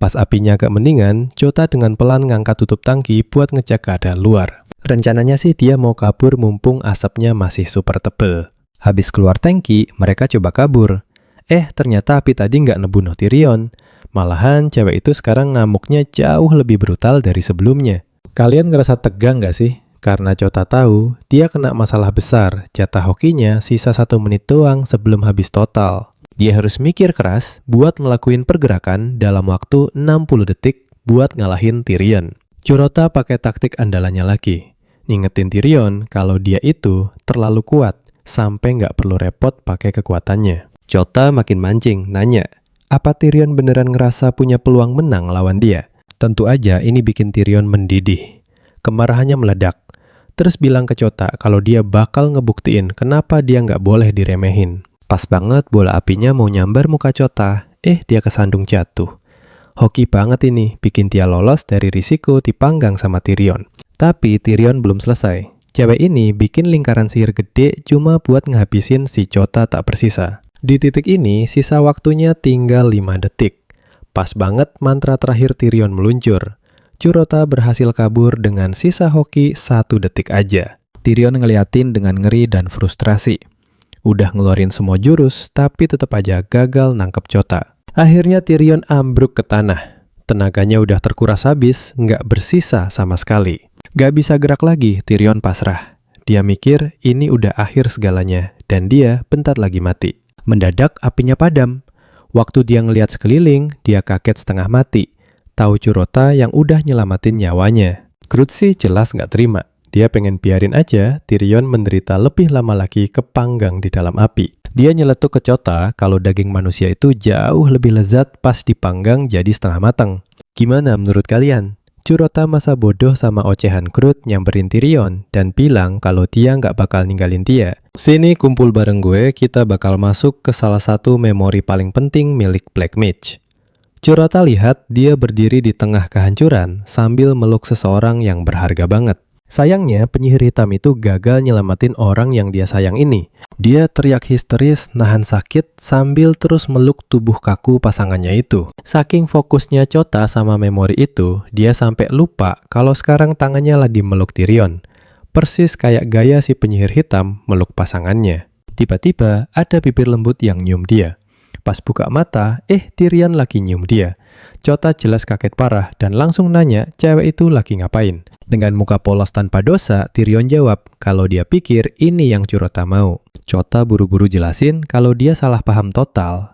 Pas apinya agak mendingan, Chota dengan pelan ngangkat tutup tangki buat ngecek keadaan luar. Rencananya sih dia mau kabur mumpung asapnya masih super tebel. Habis keluar tangki, mereka coba kabur. Ternyata api tadi nggak ngebunuh Tyrion. Malahan cewek itu sekarang ngamuknya jauh lebih brutal dari sebelumnya. Kalian ngerasa tegang nggak sih? Karena Chota tahu, dia kena masalah besar. Jatah hokinya sisa 1 menit doang sebelum habis total. Dia harus mikir keras buat ngelakuin pergerakan dalam waktu 60 detik buat ngalahin Tyrion. Curota pakai taktik andalannya lagi. Ngingetin Tyrion kalau dia itu terlalu kuat sampai nggak perlu repot pakai kekuatannya. Chota makin mancing, nanya, apa Tyrion beneran ngerasa punya peluang menang lawan dia? Tentu aja ini bikin Tyrion mendidih. Kemarahannya meledak. Terus bilang ke Chota kalau dia bakal ngebuktiin kenapa dia nggak boleh diremehin. Pas banget bola apinya mau nyambar muka Chota, dia kesandung jatuh. Hoki banget ini, bikin dia lolos dari risiko dipanggang sama Tyrion. Tapi Tyrion belum selesai. Cewek ini bikin lingkaran sihir gede cuma buat ngehabisin si Chota tak bersisa. Di titik ini, sisa waktunya tinggal 5 detik. Pas banget mantra terakhir Tyrion meluncur. Curota berhasil kabur dengan sisa hoki 1 detik aja. Tyrion ngeliatin dengan ngeri dan frustrasi. Udah ngeluarin semua jurus, tapi tetap aja gagal nangkep Chota. Akhirnya Tyrion ambruk ke tanah. Tenaganya udah terkuras habis, nggak bersisa sama sekali. Gak bisa gerak lagi, Tyrion pasrah. Dia mikir ini udah akhir segalanya, dan dia bentar lagi mati. Mendadak apinya padam. Waktu dia ngelihat sekeliling, dia kaget setengah mati. Tahu Curota yang udah nyelamatin nyawanya. Groot sih jelas nggak terima. Dia pengen biarin aja Tyrion menderita lebih lama lagi kepanggang di dalam api. Dia nyeletuk ke Chota kalau daging manusia itu jauh lebih lezat pas dipanggang jadi setengah matang. Gimana menurut kalian? Curota masa bodoh sama ocehan Groot nyamperin Tyrion dan bilang kalau dia nggak bakal ninggalin dia. Sini kumpul bareng gue, kita bakal masuk ke salah satu memori paling penting milik Black Mage. Curota lihat dia berdiri di tengah kehancuran sambil meluk seseorang yang berharga banget. Sayangnya penyihir hitam itu gagal nyelamatin orang yang dia sayang ini. Dia teriak histeris, nahan sakit sambil terus meluk tubuh kaku pasangannya itu. Saking fokusnya Chota sama memori itu, dia sampai lupa kalau sekarang tangannya lagi meluk Tyrion. Persis kayak gaya si penyihir hitam meluk pasangannya. Tiba-tiba ada bibir lembut yang nyium dia. Pas buka mata, Tyrion lagi nyium dia. Chota jelas kaget parah dan langsung nanya cewek itu lagi ngapain. Dengan muka polos tanpa dosa, Tyrion jawab kalau dia pikir ini yang Curota mau. Chota buru-buru jelasin kalau dia salah paham total.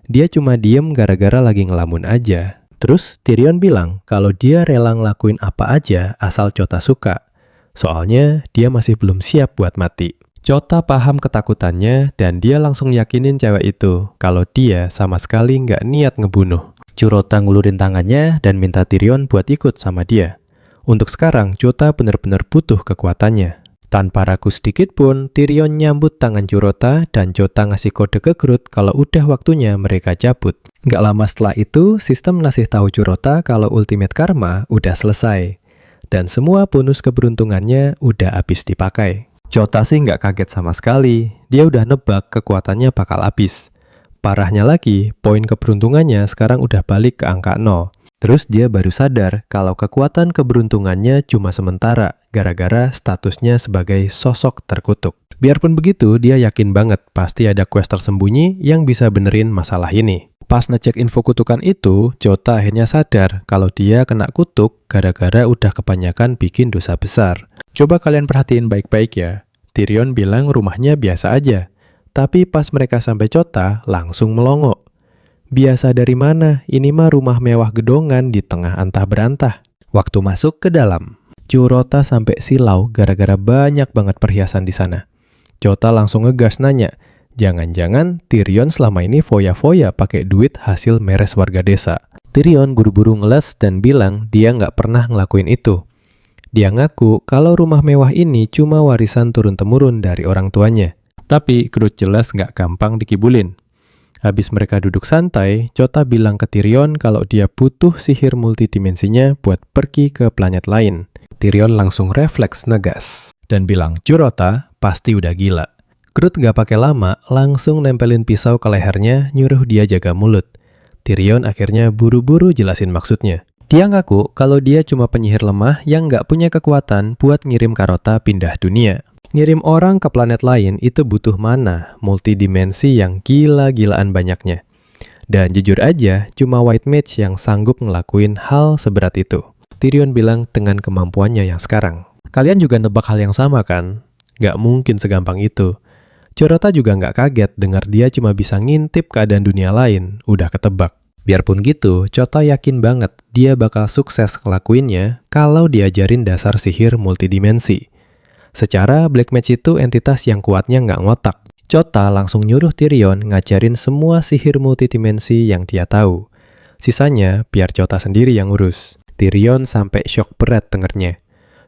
Dia cuma diem gara-gara lagi ngelamun aja. Terus Tyrion bilang kalau dia rela ngelakuin apa aja asal Chota suka. Soalnya dia masih belum siap buat mati. Chota paham ketakutannya dan dia langsung yakinin cewek itu kalau dia sama sekali nggak niat ngebunuh. Curota ngulurin tangannya dan minta Tyrion buat ikut sama dia. Untuk sekarang, Chota benar-benar butuh kekuatannya. Tanpa ragu sedikit pun, Tyrion nyambut tangan Curota dan Chota ngasih kode ke Groot kalau udah waktunya mereka cabut. Nggak lama setelah itu, sistem ngasih tahu Curota kalau Ultimate Karma udah selesai. Dan semua bonus keberuntungannya udah habis dipakai. Chota sih nggak kaget sama sekali. Dia udah nebak kekuatannya bakal habis. Parahnya lagi, poin keberuntungannya sekarang udah balik ke angka 0. Terus dia baru sadar kalau kekuatan keberuntungannya cuma sementara, gara-gara statusnya sebagai sosok terkutuk. Biarpun begitu, dia yakin banget pasti ada quest tersembunyi yang bisa benerin masalah ini. Pas ngecek info kutukan itu, Chota akhirnya sadar kalau dia kena kutuk gara-gara udah kebanyakan bikin dosa besar. Coba kalian perhatiin baik-baik ya. Tyrion bilang rumahnya biasa aja. Tapi pas mereka sampai Chota, langsung melongo. Biasa dari mana? Ini mah rumah mewah gedongan di tengah antah berantah. Waktu masuk ke dalam, Curota sampai silau gara-gara banyak banget perhiasan di sana. Chota langsung ngegas nanya, jangan-jangan Tyrion selama ini foya-foya pakai duit hasil meres warga desa. Tyrion buru-buru ngeles dan bilang dia nggak pernah ngelakuin itu. Dia ngaku kalau rumah mewah ini cuma warisan turun-temurun dari orang tuanya. Tapi Groot jelas nggak gampang dikibulin. Habis mereka duduk santai, Chota bilang ke Tyrion kalau dia butuh sihir multidimensinya buat pergi ke planet lain. Tyrion langsung refleks negas dan bilang, Curota pasti udah gila. Groot nggak pakai lama, langsung nempelin pisau ke lehernya, nyuruh dia jaga mulut. Tyrion akhirnya buru-buru jelasin maksudnya. Dia ngaku kalau dia cuma penyihir lemah yang nggak punya kekuatan buat ngirim Karota pindah dunia. Ngirim orang ke planet lain itu butuh mana, multidimensi yang gila-gilaan banyaknya. Dan jujur aja, cuma White Mage yang sanggup ngelakuin hal seberat itu. Tyrion bilang dengan kemampuannya yang sekarang. Kalian juga nebak hal yang sama kan? Nggak mungkin segampang itu. Curota juga nggak kaget dengar dia cuma bisa ngintip keadaan dunia lain, udah ketebak. Biarpun gitu, Chota yakin banget dia bakal sukses ngelakuinnya kalau diajarin dasar sihir multidimensi. Secara Black Mage itu entitas yang kuatnya nggak ngotak. Chota langsung nyuruh Tyrion ngajarin semua sihir multidimensi yang dia tahu. Sisanya biar Chota sendiri yang urus. Tyrion sampai shock berat dengernya.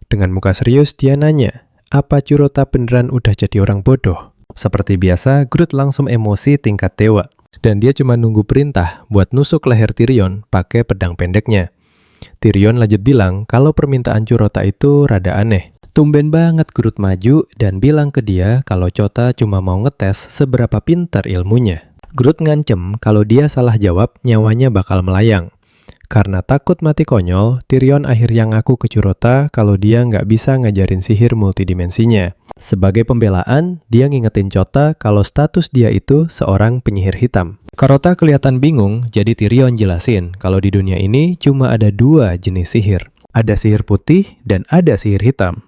Dengan muka serius dia nanya, apa Curota beneran udah jadi orang bodoh? Seperti biasa, Groot langsung emosi tingkat dewa. Dan dia cuma nunggu perintah buat nusuk leher Tyrion pakai pedang pendeknya. Tyrion lanjut bilang kalau permintaan Curota itu rada aneh. Tumben banget Groot maju dan bilang ke dia kalau Chota cuma mau ngetes seberapa pintar ilmunya. Groot ngancem kalau dia salah jawab nyawanya bakal melayang. Karena takut mati konyol, Tyrion akhirnya ngaku ke Curota kalau dia nggak bisa ngajarin sihir multidimensinya. Sebagai pembelaan, dia ngingetin Chota kalau status dia itu seorang penyihir hitam. Karota kelihatan bingung, jadi Tyrion jelasin kalau di dunia ini cuma ada 2 jenis sihir. Ada sihir putih dan ada sihir hitam.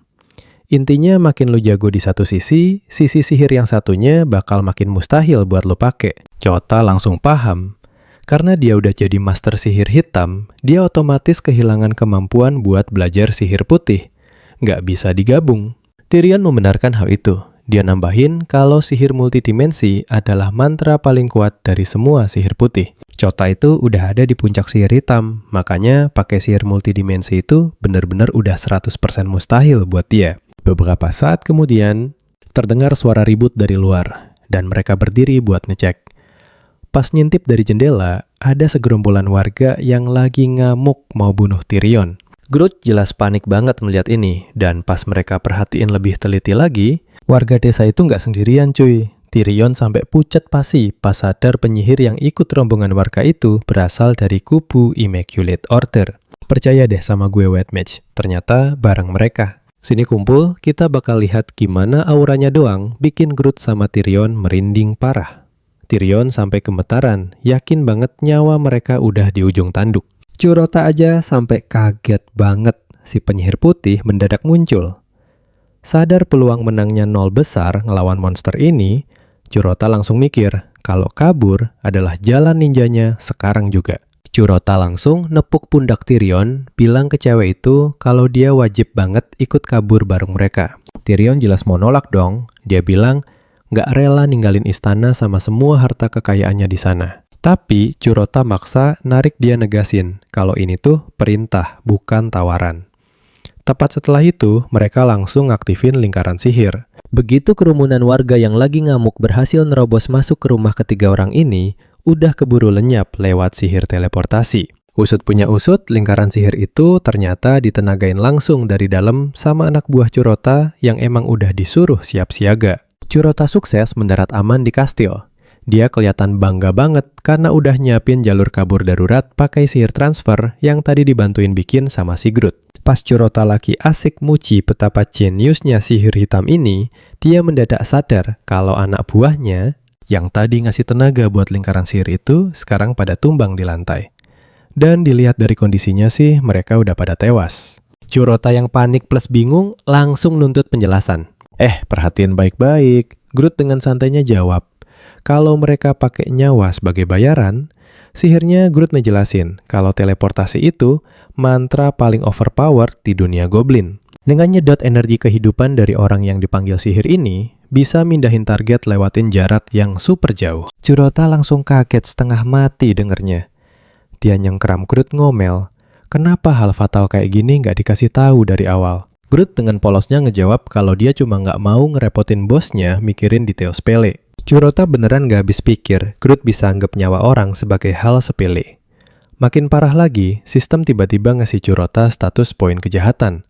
Intinya makin lu jago di satu sisi sihir yang satunya bakal makin mustahil buat lu pake. Chota langsung paham. Karena dia udah jadi master sihir hitam, dia otomatis kehilangan kemampuan buat belajar sihir putih. Nggak bisa digabung. Tyrion membenarkan hal itu. Dia nambahin kalau sihir multidimensi adalah mantra paling kuat dari semua sihir putih. Chota itu udah ada di puncak sihir hitam, makanya pakai sihir multidimensi itu benar-benar udah 100% mustahil buat dia. Beberapa saat kemudian, terdengar suara ribut dari luar, dan mereka berdiri buat ngecek. Pas nyintip dari jendela, ada segerombolan warga yang lagi ngamuk mau bunuh Tyrion. Groot jelas panik banget melihat ini, dan pas mereka perhatiin lebih teliti lagi, warga desa itu nggak sendirian cuy. Tyrion sampai pucat pasi pas sadar penyihir yang ikut rombongan warga itu berasal dari kubu Immaculate Order. Percaya deh sama gue White Mage, ternyata bareng mereka. Sini kumpul, kita bakal lihat gimana auranya doang bikin Groot sama Tyrion merinding parah. Tyrion sampai gemetaran, yakin banget nyawa mereka udah di ujung tanduk. Curota aja sampai kaget banget si penyihir putih mendadak muncul. Sadar peluang menangnya nol besar ngelawan monster ini, Curota langsung mikir kalau kabur adalah jalan ninjanya sekarang juga. Curota langsung nepuk pundak Tyrion, bilang ke cewek itu kalau dia wajib banget ikut kabur bareng mereka. Tyrion jelas mau nolak dong. Dia bilang nggak rela ninggalin istana sama semua harta kekayaannya di sana. Tapi Curota maksa narik dia negasin kalau ini tuh perintah, bukan tawaran. Tepat setelah itu, mereka langsung ngaktifin lingkaran sihir. Begitu kerumunan warga yang lagi ngamuk berhasil nerobos masuk ke rumah ketiga orang ini, udah keburu lenyap lewat sihir teleportasi. Usut punya usut, lingkaran sihir itu ternyata ditenagain langsung dari dalam sama anak buah Curota yang emang udah disuruh siap siaga. Curota sukses mendarat aman di kastil. Dia kelihatan bangga banget karena udah nyiapin jalur kabur darurat pakai sihir transfer yang tadi dibantuin bikin sama si Groot. Pas Curota laki asik muji betapa jeniusnya sihir hitam ini, dia mendadak sadar kalau anak buahnya yang tadi ngasih tenaga buat lingkaran sihir itu sekarang pada tumbang di lantai. Dan dilihat dari kondisinya sih mereka udah pada tewas. Curota yang panik plus bingung langsung nuntut penjelasan. Perhatiin baik-baik. Groot dengan santainya jawab, kalau mereka pakai nyawa sebagai bayaran, sihirnya Groot ngejelasin kalau teleportasi itu mantra paling overpowered di dunia goblin. Dengan nyedot energi kehidupan dari orang yang dipanggil sihir ini, bisa mindahin target lewatin jarak yang super jauh. Curota langsung kaget setengah mati dengernya. Dia nyengkeram Groot ngomel, kenapa hal fatal kayak gini nggak dikasih tahu dari awal? Groot dengan polosnya ngejawab kalau dia cuma nggak mau ngerepotin bosnya mikirin detail sepele. Curota beneran nggak habis pikir Groot bisa anggap nyawa orang sebagai hal sepele. Makin parah lagi, sistem tiba-tiba ngasih Curota status poin kejahatan.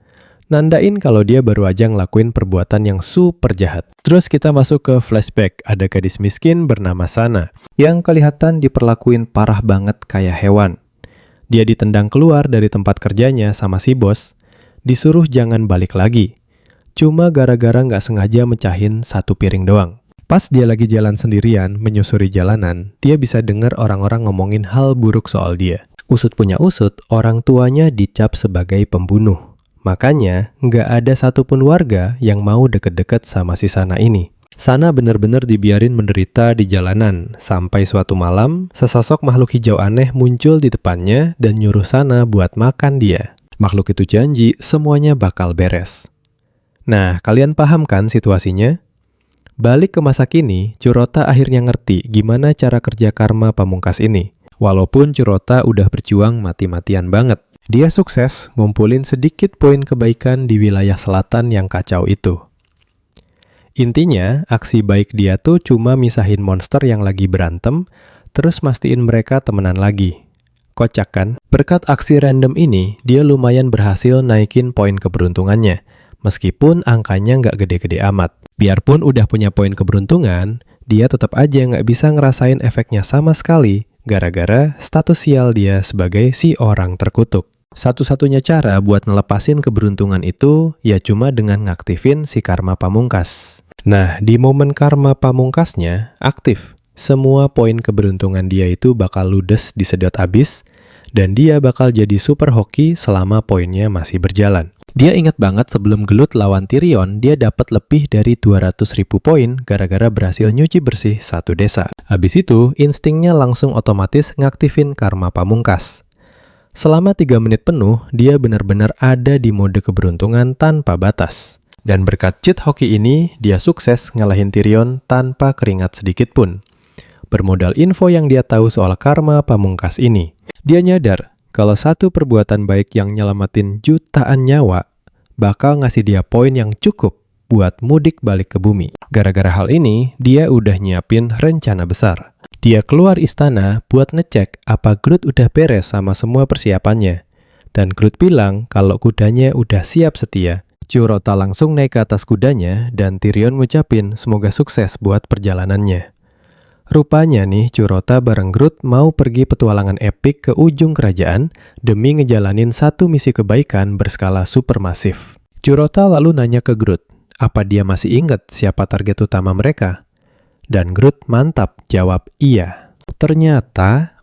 Nandain kalau dia baru aja ngelakuin perbuatan yang super jahat. Terus kita masuk ke flashback, ada gadis miskin bernama Sana, yang kelihatan diperlakuin parah banget kayak hewan. Dia ditendang keluar dari tempat kerjanya sama si bos, disuruh jangan balik lagi. Cuma gara-gara nggak sengaja mecahin satu piring doang. Pas dia lagi jalan sendirian, menyusuri jalanan, dia bisa dengar orang-orang ngomongin hal buruk soal dia. Usut punya usut, orang tuanya dicap sebagai pembunuh. Makanya, nggak ada satupun warga yang mau deket-deket sama si Sana ini. Sana bener-bener dibiarin menderita di jalanan, sampai suatu malam, sesosok makhluk hijau aneh muncul di depannya dan nyuruh Sana buat makan dia. Makhluk itu janji semuanya bakal beres. Nah, kalian paham kan situasinya? Balik ke masa kini, Curota akhirnya ngerti gimana cara kerja karma pamungkas ini. Walaupun Curota udah berjuang mati-matian banget. Dia sukses ngumpulin sedikit poin kebaikan di wilayah selatan yang kacau itu. Intinya, aksi baik dia tuh cuma misahin monster yang lagi berantem, terus mastiin mereka temenan lagi. Kocak kan? Berkat aksi random ini, dia lumayan berhasil naikin poin keberuntungannya. Meskipun angkanya nggak gede-gede amat. Biarpun udah punya poin keberuntungan, dia tetap aja nggak bisa ngerasain efeknya sama sekali, gara-gara status sial dia sebagai si orang terkutuk. Satu-satunya cara buat ngelepasin keberuntungan itu, ya cuma dengan ngaktifin si karma pamungkas. Nah, di momen karma pamungkasnya aktif. Semua poin keberuntungan dia itu bakal ludes disedot abis, dan dia bakal jadi super hoki selama poinnya masih berjalan. Dia ingat banget sebelum gelut lawan Tyrion, dia dapat lebih dari 200.000 poin gara-gara berhasil nyuci bersih satu desa. Habis itu, instingnya langsung otomatis ngaktifin karma pamungkas. Selama 3 menit penuh, dia benar-benar ada di mode keberuntungan tanpa batas. Dan berkat cheat hoki ini, dia sukses ngalahin Tyrion tanpa keringat sedikit pun. Bermodal info yang dia tahu soal karma pamungkas ini, dia nyadar kalau satu perbuatan baik yang nyelamatin jutaan nyawa bakal ngasih dia poin yang cukup buat mudik balik ke bumi. Gara-gara hal ini, dia udah nyiapin rencana besar. Dia keluar istana buat ngecek apa Groot udah beres sama semua persiapannya. Dan Groot bilang kalau kudanya udah siap setia. Curota langsung naik ke atas kudanya dan Tyrion ngucapin semoga sukses buat perjalanannya. Rupanya nih, Curota bareng Groot mau pergi petualangan epik ke ujung kerajaan demi ngejalanin satu misi kebaikan berskala supermasif. Curota lalu nanya ke Groot, apa dia masih ingat siapa target utama mereka? Dan Groot mantap jawab iya. Ternyata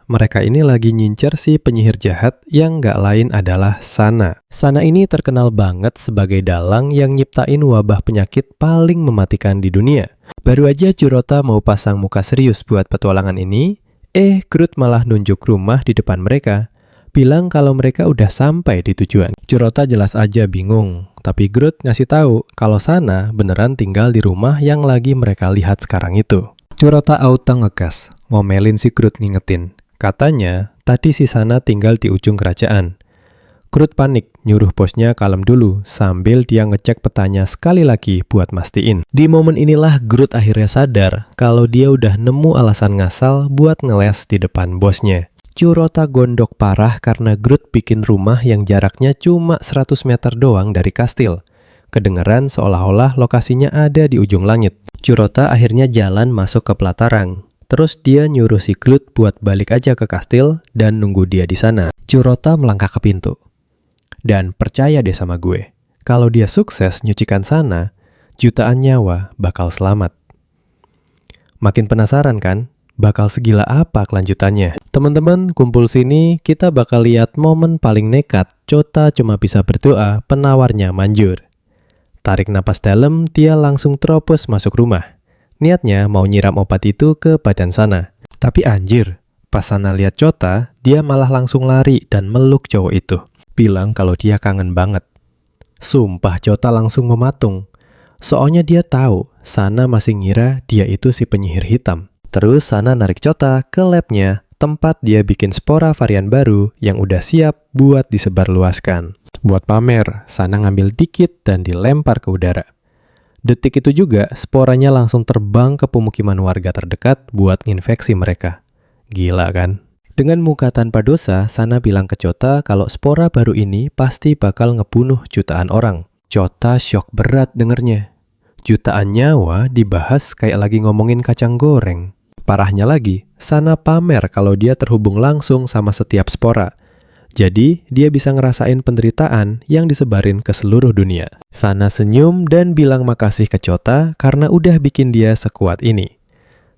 mereka ini lagi ngincer si penyihir jahat yang gak lain adalah Sana. Sana ini terkenal banget sebagai dalang yang nyiptain wabah penyakit paling mematikan di dunia. Baru aja Curota mau pasang muka serius buat petualangan ini, Groot malah nunjuk rumah di depan mereka. Bilang kalau mereka udah sampai di tujuan. Curota jelas aja bingung, tapi Groot ngasih tahu kalau Sana beneran tinggal di rumah yang lagi mereka lihat sekarang itu. Curota auto ngegas, ngomelin si Groot ngingetin. Katanya, tadi si Sana tinggal di ujung kerajaan. Groot panik, nyuruh bosnya kalem dulu, sambil dia ngecek petanya sekali lagi buat mastiin. Di momen inilah Groot akhirnya sadar kalau dia udah nemu alasan ngasal buat ngeles di depan bosnya. Curota gondok parah karena Groot bikin rumah yang jaraknya cuma 100 meter doang dari kastil. Kedengeran seolah-olah lokasinya ada di ujung langit. Curota akhirnya jalan masuk ke pelataran. Terus dia nyuruh si Groot buat balik aja ke kastil dan nunggu dia di sana. Curota melangkah ke pintu. Dan percaya deh sama gue, kalau dia sukses nyucikan Sana, jutaan nyawa bakal selamat. Makin penasaran kan? Bakal segila apa kelanjutannya? Teman-teman, kumpul sini, kita bakal lihat momen paling nekat. Chota cuma bisa berdoa, penawarnya manjur. Tarik napas dalam, dia langsung terobos masuk rumah. Niatnya mau nyiram obat itu ke badan Sana. Tapi anjir, pas Sana lihat Chota, dia malah langsung lari dan meluk cowok itu. Bilang kalau dia kangen banget. Sumpah Chota langsung mematung. Soalnya dia tahu, Sana masih ngira dia itu si penyihir hitam. Terus Sana narik Chota ke labnya, tempat dia bikin spora varian baru yang udah siap buat disebarluaskan. Buat pamer, Sana ngambil dikit dan dilempar ke udara. Detik itu juga, sporanya langsung terbang ke pemukiman warga terdekat buat nginfeksi mereka. Gila kan? Dengan muka tanpa dosa, Sana bilang ke Chota kalau spora baru ini pasti bakal ngebunuh jutaan orang. Chota syok berat dengernya. Jutaan nyawa dibahas kayak lagi ngomongin kacang goreng. Parahnya lagi, Sana pamer kalau dia terhubung langsung sama setiap spora. Jadi, dia bisa ngerasain penderitaan yang disebarin ke seluruh dunia. Sana senyum dan bilang makasih ke Chota karena udah bikin dia sekuat ini.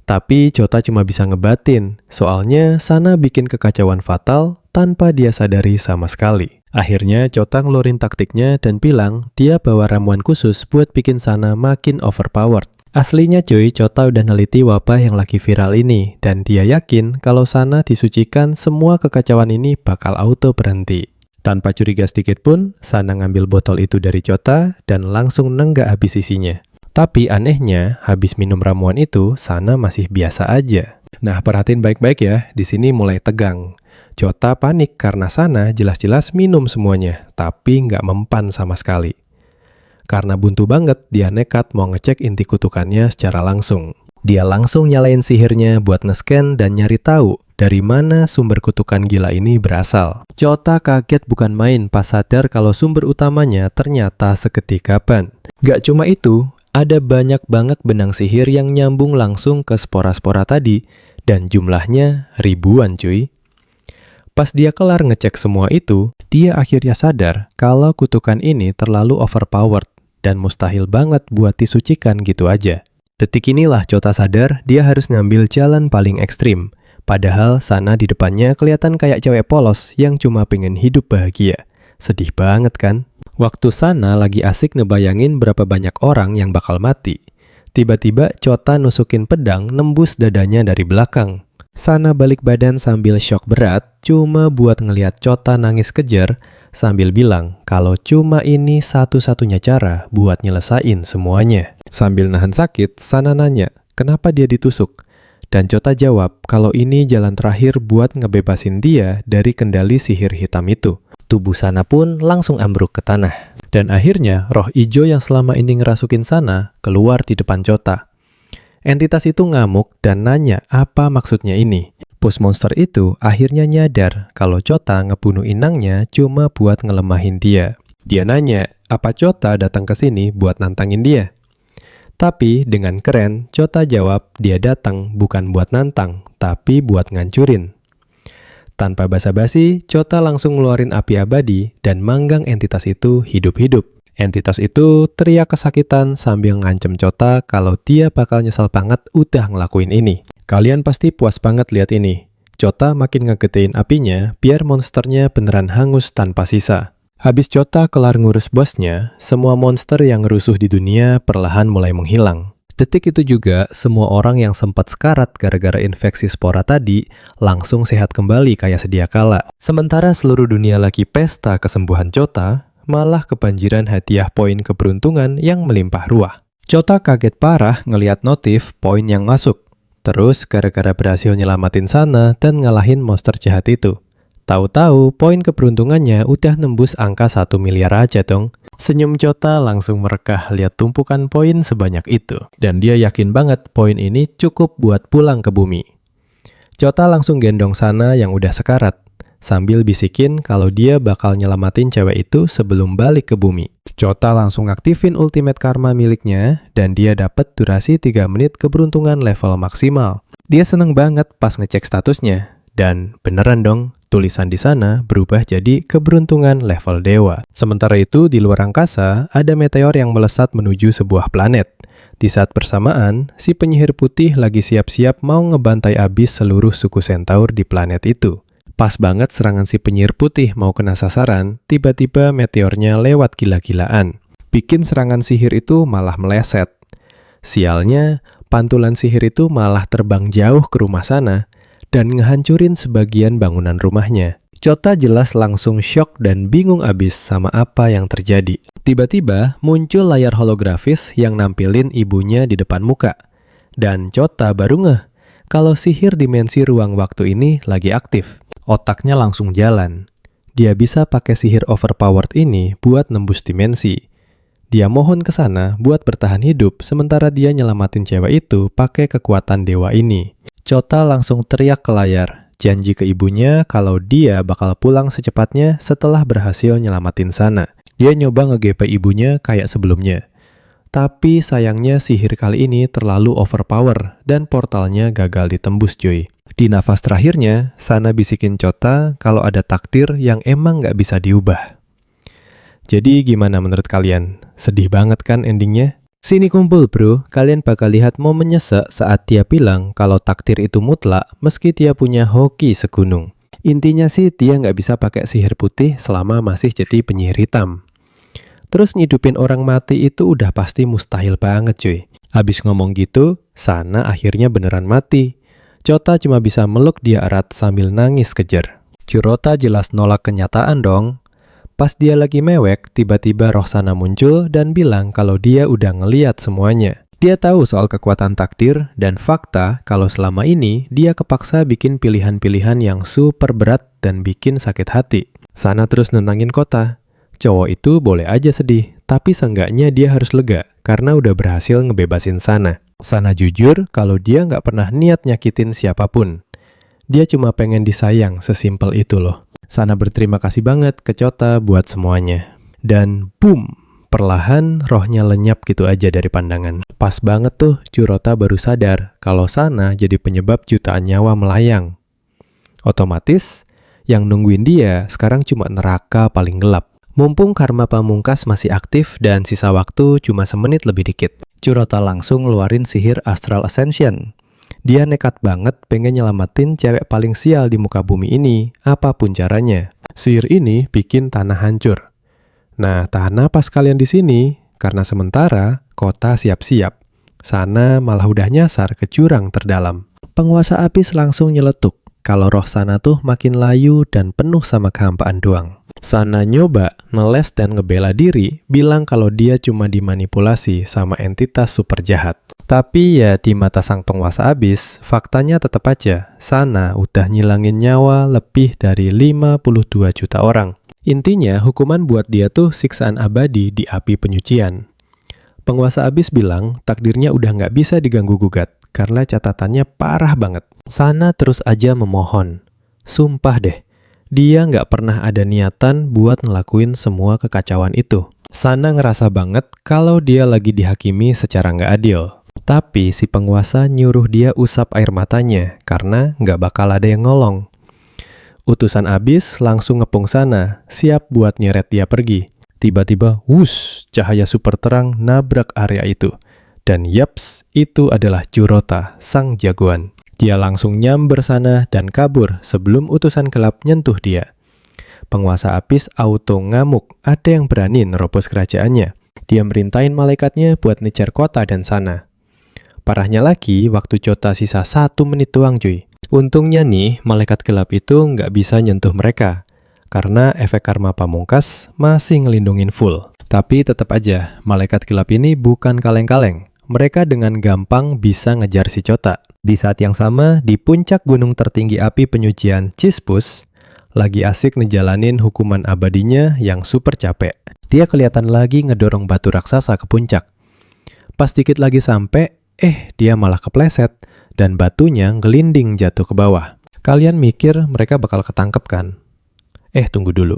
Tapi Chota cuma bisa ngebatin, soalnya Sana bikin kekacauan fatal tanpa dia sadari sama sekali. Akhirnya Chota ngeluarin taktiknya dan bilang dia bawa ramuan khusus buat bikin Sana makin overpowered. Aslinya cuy, Chota udah neliti wabah yang lagi viral ini, dan dia yakin kalau Sana disucikan semua kekacauan ini bakal auto berhenti. Tanpa curiga sedikit pun, Sana ngambil botol itu dari Chota dan langsung nenggak habis isinya. Tapi anehnya, habis minum ramuan itu, Sana masih biasa aja. Nah, perhatiin baik-baik ya, di sini mulai tegang. Chota panik karena Sana jelas-jelas minum semuanya, tapi nggak mempan sama sekali. Karena buntu banget, dia nekat mau ngecek inti kutukannya secara langsung. Dia langsung nyalain sihirnya buat nge-scan dan nyari tahu dari mana sumber kutukan gila ini berasal. Chota kaget bukan main pas sadar kalau sumber utamanya ternyata seketika ban. Gak cuma itu, ada banyak banget benang sihir yang nyambung langsung ke spora-spora tadi, dan jumlahnya ribuan cuy. Pas dia kelar ngecek semua itu, dia akhirnya sadar kalau kutukan ini terlalu overpowered dan mustahil banget buat disucikan gitu aja. Detik inilah Chota sadar dia harus ngambil jalan paling ekstrim. Padahal Sana di depannya kelihatan kayak cewek polos yang cuma pengen hidup bahagia. Sedih banget kan? Waktu Sana lagi asik ngebayangin berapa banyak orang yang bakal mati. Tiba-tiba Chota nusukin pedang nembus dadanya dari belakang. Sana balik badan sambil syok berat, cuma buat ngeliat Chota nangis kejer, sambil bilang kalau cuma ini satu-satunya cara buat nyelesain semuanya. Sambil nahan sakit, Sana nanya, kenapa dia ditusuk? Dan Chota jawab kalau ini jalan terakhir buat ngebebasin dia dari kendali sihir hitam itu. Tubuh Sana pun langsung ambruk ke tanah. Dan akhirnya, roh ijo yang selama ini ngerasukin Sana keluar di depan Chota. Entitas itu ngamuk dan nanya apa maksudnya ini. Bos monster itu akhirnya nyadar kalau Chota ngebunuh inangnya cuma buat ngelemahin dia. Dia nanya, apa Chota datang ke sini buat nantangin dia? Tapi dengan keren, Chota jawab dia datang bukan buat nantang, tapi buat ngancurin. Tanpa basa-basi, Chota langsung ngeluarin api abadi dan manggang entitas itu hidup-hidup. Entitas itu teriak kesakitan sambil ngancem Chota kalau dia bakal nyesel banget udah ngelakuin ini. Kalian pasti puas banget lihat ini. Chota makin ngegedein apinya biar monsternya beneran hangus tanpa sisa. Habis Chota kelar ngurus bosnya, semua monster yang rusuh di dunia perlahan mulai menghilang. Detik itu juga, semua orang yang sempat sekarat gara-gara infeksi spora tadi langsung sehat kembali kayak sedia kala. Sementara seluruh dunia lagi pesta kesembuhan Chota, malah kebanjiran hadiah poin keberuntungan yang melimpah ruah. Chota kaget parah ngeliat notif poin yang masuk. Terus gara-gara berhasil nyelamatin Sana dan ngalahin monster jahat itu. Tahu-tahu poin keberuntungannya udah nembus angka 1 miliar aja dong. Senyum Chota langsung merekah lihat tumpukan poin sebanyak itu. Dan dia yakin banget poin ini cukup buat pulang ke bumi. Chota langsung gendong Sana yang udah sekarat, sambil bisikin kalau dia bakal nyelamatin cewek itu sebelum balik ke bumi. Chota langsung aktifin ultimate karma miliknya, dan dia dapat durasi 3 menit keberuntungan level maksimal. Dia seneng banget pas ngecek statusnya. Dan beneran dong, tulisan di sana berubah jadi keberuntungan level dewa. Sementara itu, di luar angkasa, ada meteor yang melesat menuju sebuah planet. Di saat bersamaan, si penyihir putih lagi siap-siap mau ngebantai abis seluruh suku Centaur di planet itu. Pas banget serangan si penyihir putih mau kena sasaran, tiba-tiba meteornya lewat gila-gilaan. Bikin serangan sihir itu malah meleset. Sialnya, pantulan sihir itu malah terbang jauh ke rumah Sana, dan ngehancurin sebagian bangunan rumahnya. Chota jelas langsung syok dan bingung abis sama apa yang terjadi. Tiba-tiba muncul layar holografis yang nampilin ibunya di depan muka. Dan Chota baru ngeh kalau sihir dimensi ruang waktu ini lagi aktif. Otaknya langsung jalan. Dia bisa pakai sihir overpowered ini buat nembus dimensi. Dia mohon ke sana buat bertahan hidup sementara dia nyelamatin cewek itu pakai kekuatan dewa ini. Chota langsung teriak ke layar, janji ke ibunya kalau dia bakal pulang secepatnya setelah berhasil nyelamatin Sana. Dia nyoba nge-GP ibunya kayak sebelumnya. Tapi sayangnya sihir kali ini terlalu overpower dan portalnya gagal ditembus cuy. Di nafas terakhirnya, Sana bisikin Chota kalau ada takdir yang emang nggak bisa diubah. Jadi gimana menurut kalian? Sedih banget kan endingnya? Sini kumpul bro, kalian bakal lihat momen nyesek saat dia bilang kalau takdir itu mutlak meski dia punya hoki segunung. Intinya sih dia nggak bisa pakai sihir putih selama masih jadi penyihir hitam. Terus ngidupin orang mati itu udah pasti mustahil banget cuy. Habis ngomong gitu, Sana akhirnya beneran mati. Chota cuma bisa meluk dia erat sambil nangis kejer. Chota jelas nolak kenyataan dong. Pas dia lagi mewek, tiba-tiba roh Sana muncul dan bilang kalau dia udah ngeliat semuanya. Dia tahu soal kekuatan takdir dan fakta kalau selama ini dia kepaksa bikin pilihan-pilihan yang super berat dan bikin sakit hati. Sana terus nenangin Chota. Cowok itu boleh aja sedih, tapi seenggaknya dia harus lega karena udah berhasil ngebebasin Sana. Sana jujur kalau dia nggak pernah niat nyakitin siapapun. Dia cuma pengen disayang, sesimpel itu loh. Sana berterima kasih banget ke Chota buat semuanya. Dan boom, perlahan rohnya lenyap gitu aja dari pandangan. Pas banget tuh Chota baru sadar kalau Sana jadi penyebab jutaan nyawa melayang. Otomatis, yang nungguin dia sekarang cuma neraka paling gelap. Mumpung karma pamungkas masih aktif dan sisa waktu cuma semenit lebih dikit, Chota langsung ngeluarin sihir Astral Ascension. Dia nekat banget pengen nyelamatin cewek paling sial di muka bumi ini, apapun caranya. Sihir ini bikin tanah hancur. Nah, tahan napas kalian di sini, karena sementara kota siap-siap. Sana malah udah nyasar ke jurang terdalam. Penguasa abis langsung nyeletuk, kalau roh Sana tuh makin layu dan penuh sama kehampaan doang. Sana nyoba ngeles dan ngebela diri, bilang kalau dia cuma dimanipulasi sama entitas super jahat. Tapi ya di mata sang penguasa abis, faktanya tetap aja, Sana udah nyilangin nyawa lebih dari 52 juta orang. Intinya hukuman buat dia tuh siksaan abadi di api penyucian. Penguasa abis bilang takdirnya udah nggak bisa diganggu-gugat, karena catatannya parah banget. Sana terus aja memohon. Sumpah deh, dia nggak pernah ada niatan buat ngelakuin semua kekacauan itu. Sana ngerasa banget kalau dia lagi dihakimi secara nggak adil. Tapi si penguasa nyuruh dia usap air matanya karena nggak bakal ada yang nolong. Utusan abis langsung ngepung Sana, siap buat nyeret dia pergi. Tiba-tiba, wush, cahaya super terang nabrak area itu. Dan yaps, itu adalah Curota, sang jagoan. Dia langsung nyamber sana dan kabur sebelum utusan gelap nyentuh dia. Penguasa Abyss auto ngamuk, ada yang berani nerobos kerajaannya. Dia merintahin malaikatnya buat ngejar kota dan sana. Parahnya lagi, waktu Chota sisa 1 menit doang cuy. Untungnya nih, malaikat gelap itu nggak bisa nyentuh mereka. Karena efek karma pamungkas masih ngelindungin full. Tapi tetap aja, malaikat gelap ini bukan kaleng-kaleng. Mereka dengan gampang bisa ngejar si Chota. Di saat yang sama, di puncak gunung tertinggi api penyucian Chispus, lagi asik ngejalanin hukuman abadinya yang super capek. Dia kelihatan lagi ngedorong batu raksasa ke puncak. Pas dikit lagi sampai, dia malah kepleset dan batunya ngelinding jatuh ke bawah. Kalian mikir mereka bakal ketangkep kan? Tunggu dulu.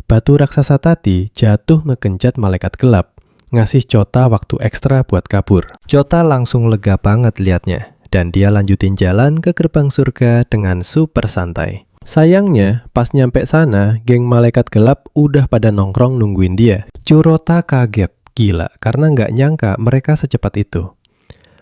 Batu raksasa tadi jatuh ngegenjat malaikat gelap, ngasih Chota waktu ekstra buat kabur. Chota langsung lega banget liatnya, dan dia lanjutin jalan ke gerbang surga dengan super santai. Sayangnya, pas nyampe sana, geng malaikat gelap udah pada nongkrong nungguin dia. Curota kaget, gila, karena nggak nyangka mereka secepat itu.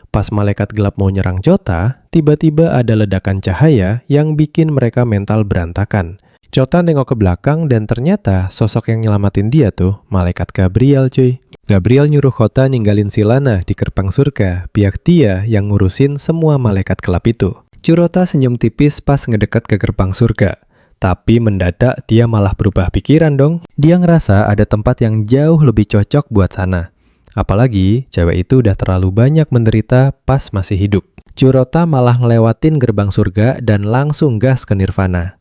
Pas malaikat gelap mau nyerang Chota, tiba-tiba ada ledakan cahaya yang bikin mereka mental berantakan. Chota nengok ke belakang dan ternyata sosok yang nyelamatin dia tuh malaikat Gabriel cuy. Gabriel nyuruh Chota ninggalin Sylana di gerbang surga, biar dia yang ngurusin semua malaikat gelap itu. Curota senyum tipis pas ngedeket ke gerbang surga. Tapi mendadak dia malah berubah pikiran dong. Dia ngerasa ada tempat yang jauh lebih cocok buat sana. Apalagi cewek itu udah terlalu banyak menderita pas masih hidup. Curota malah ngelewatin gerbang surga dan langsung gas ke Nirvana.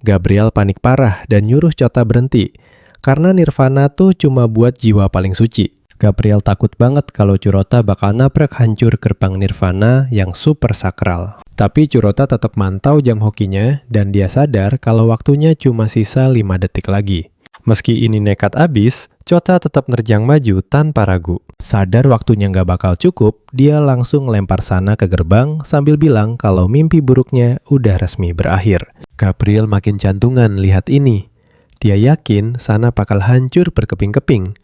Gabriel panik parah dan nyuruh Chota berhenti. Karena Nirvana tuh cuma buat jiwa paling suci. Gabriel takut banget kalau Curota bakal nabrak hancur gerbang Nirvana yang super sakral. Tapi Curota tetap mantau jam hokinya dan dia sadar kalau waktunya cuma sisa 5 detik lagi. Meski ini nekat abis, Chota tetap nerjang maju tanpa ragu. Sadar waktunya nggak bakal cukup, dia langsung lempar sana ke gerbang sambil bilang kalau mimpi buruknya udah resmi berakhir. Gabriel makin jantungan lihat ini. Dia yakin sana bakal hancur berkeping-keping.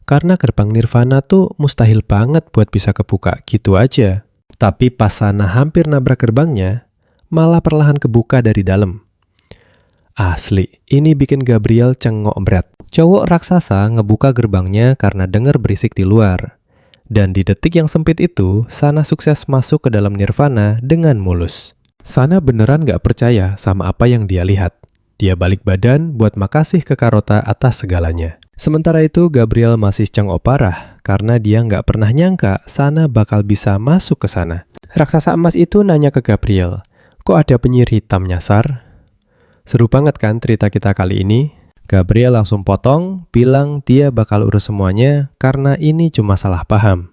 Karena gerbang Nirvana tuh mustahil banget buat bisa kebuka gitu aja. Tapi pas sana hampir nabrak gerbangnya, malah perlahan kebuka dari dalam. Asli, ini bikin Gabriel cengok berat. Cowok raksasa ngebuka gerbangnya karena dengar berisik di luar. Dan di detik yang sempit itu, Sana sukses masuk ke dalam Nirvana dengan mulus. Sana beneran gak percaya sama apa yang dia lihat. Dia balik badan buat makasih ke Carota atas segalanya. Sementara itu, Gabriel masih cengok parah karena dia nggak pernah nyangka Sana bakal bisa masuk ke sana. Raksasa emas itu nanya ke Gabriel, kok ada penyihir hitam nyasar? Seru banget kan cerita kita kali ini? Gabriel langsung potong, bilang dia bakal urus semuanya karena ini cuma salah paham.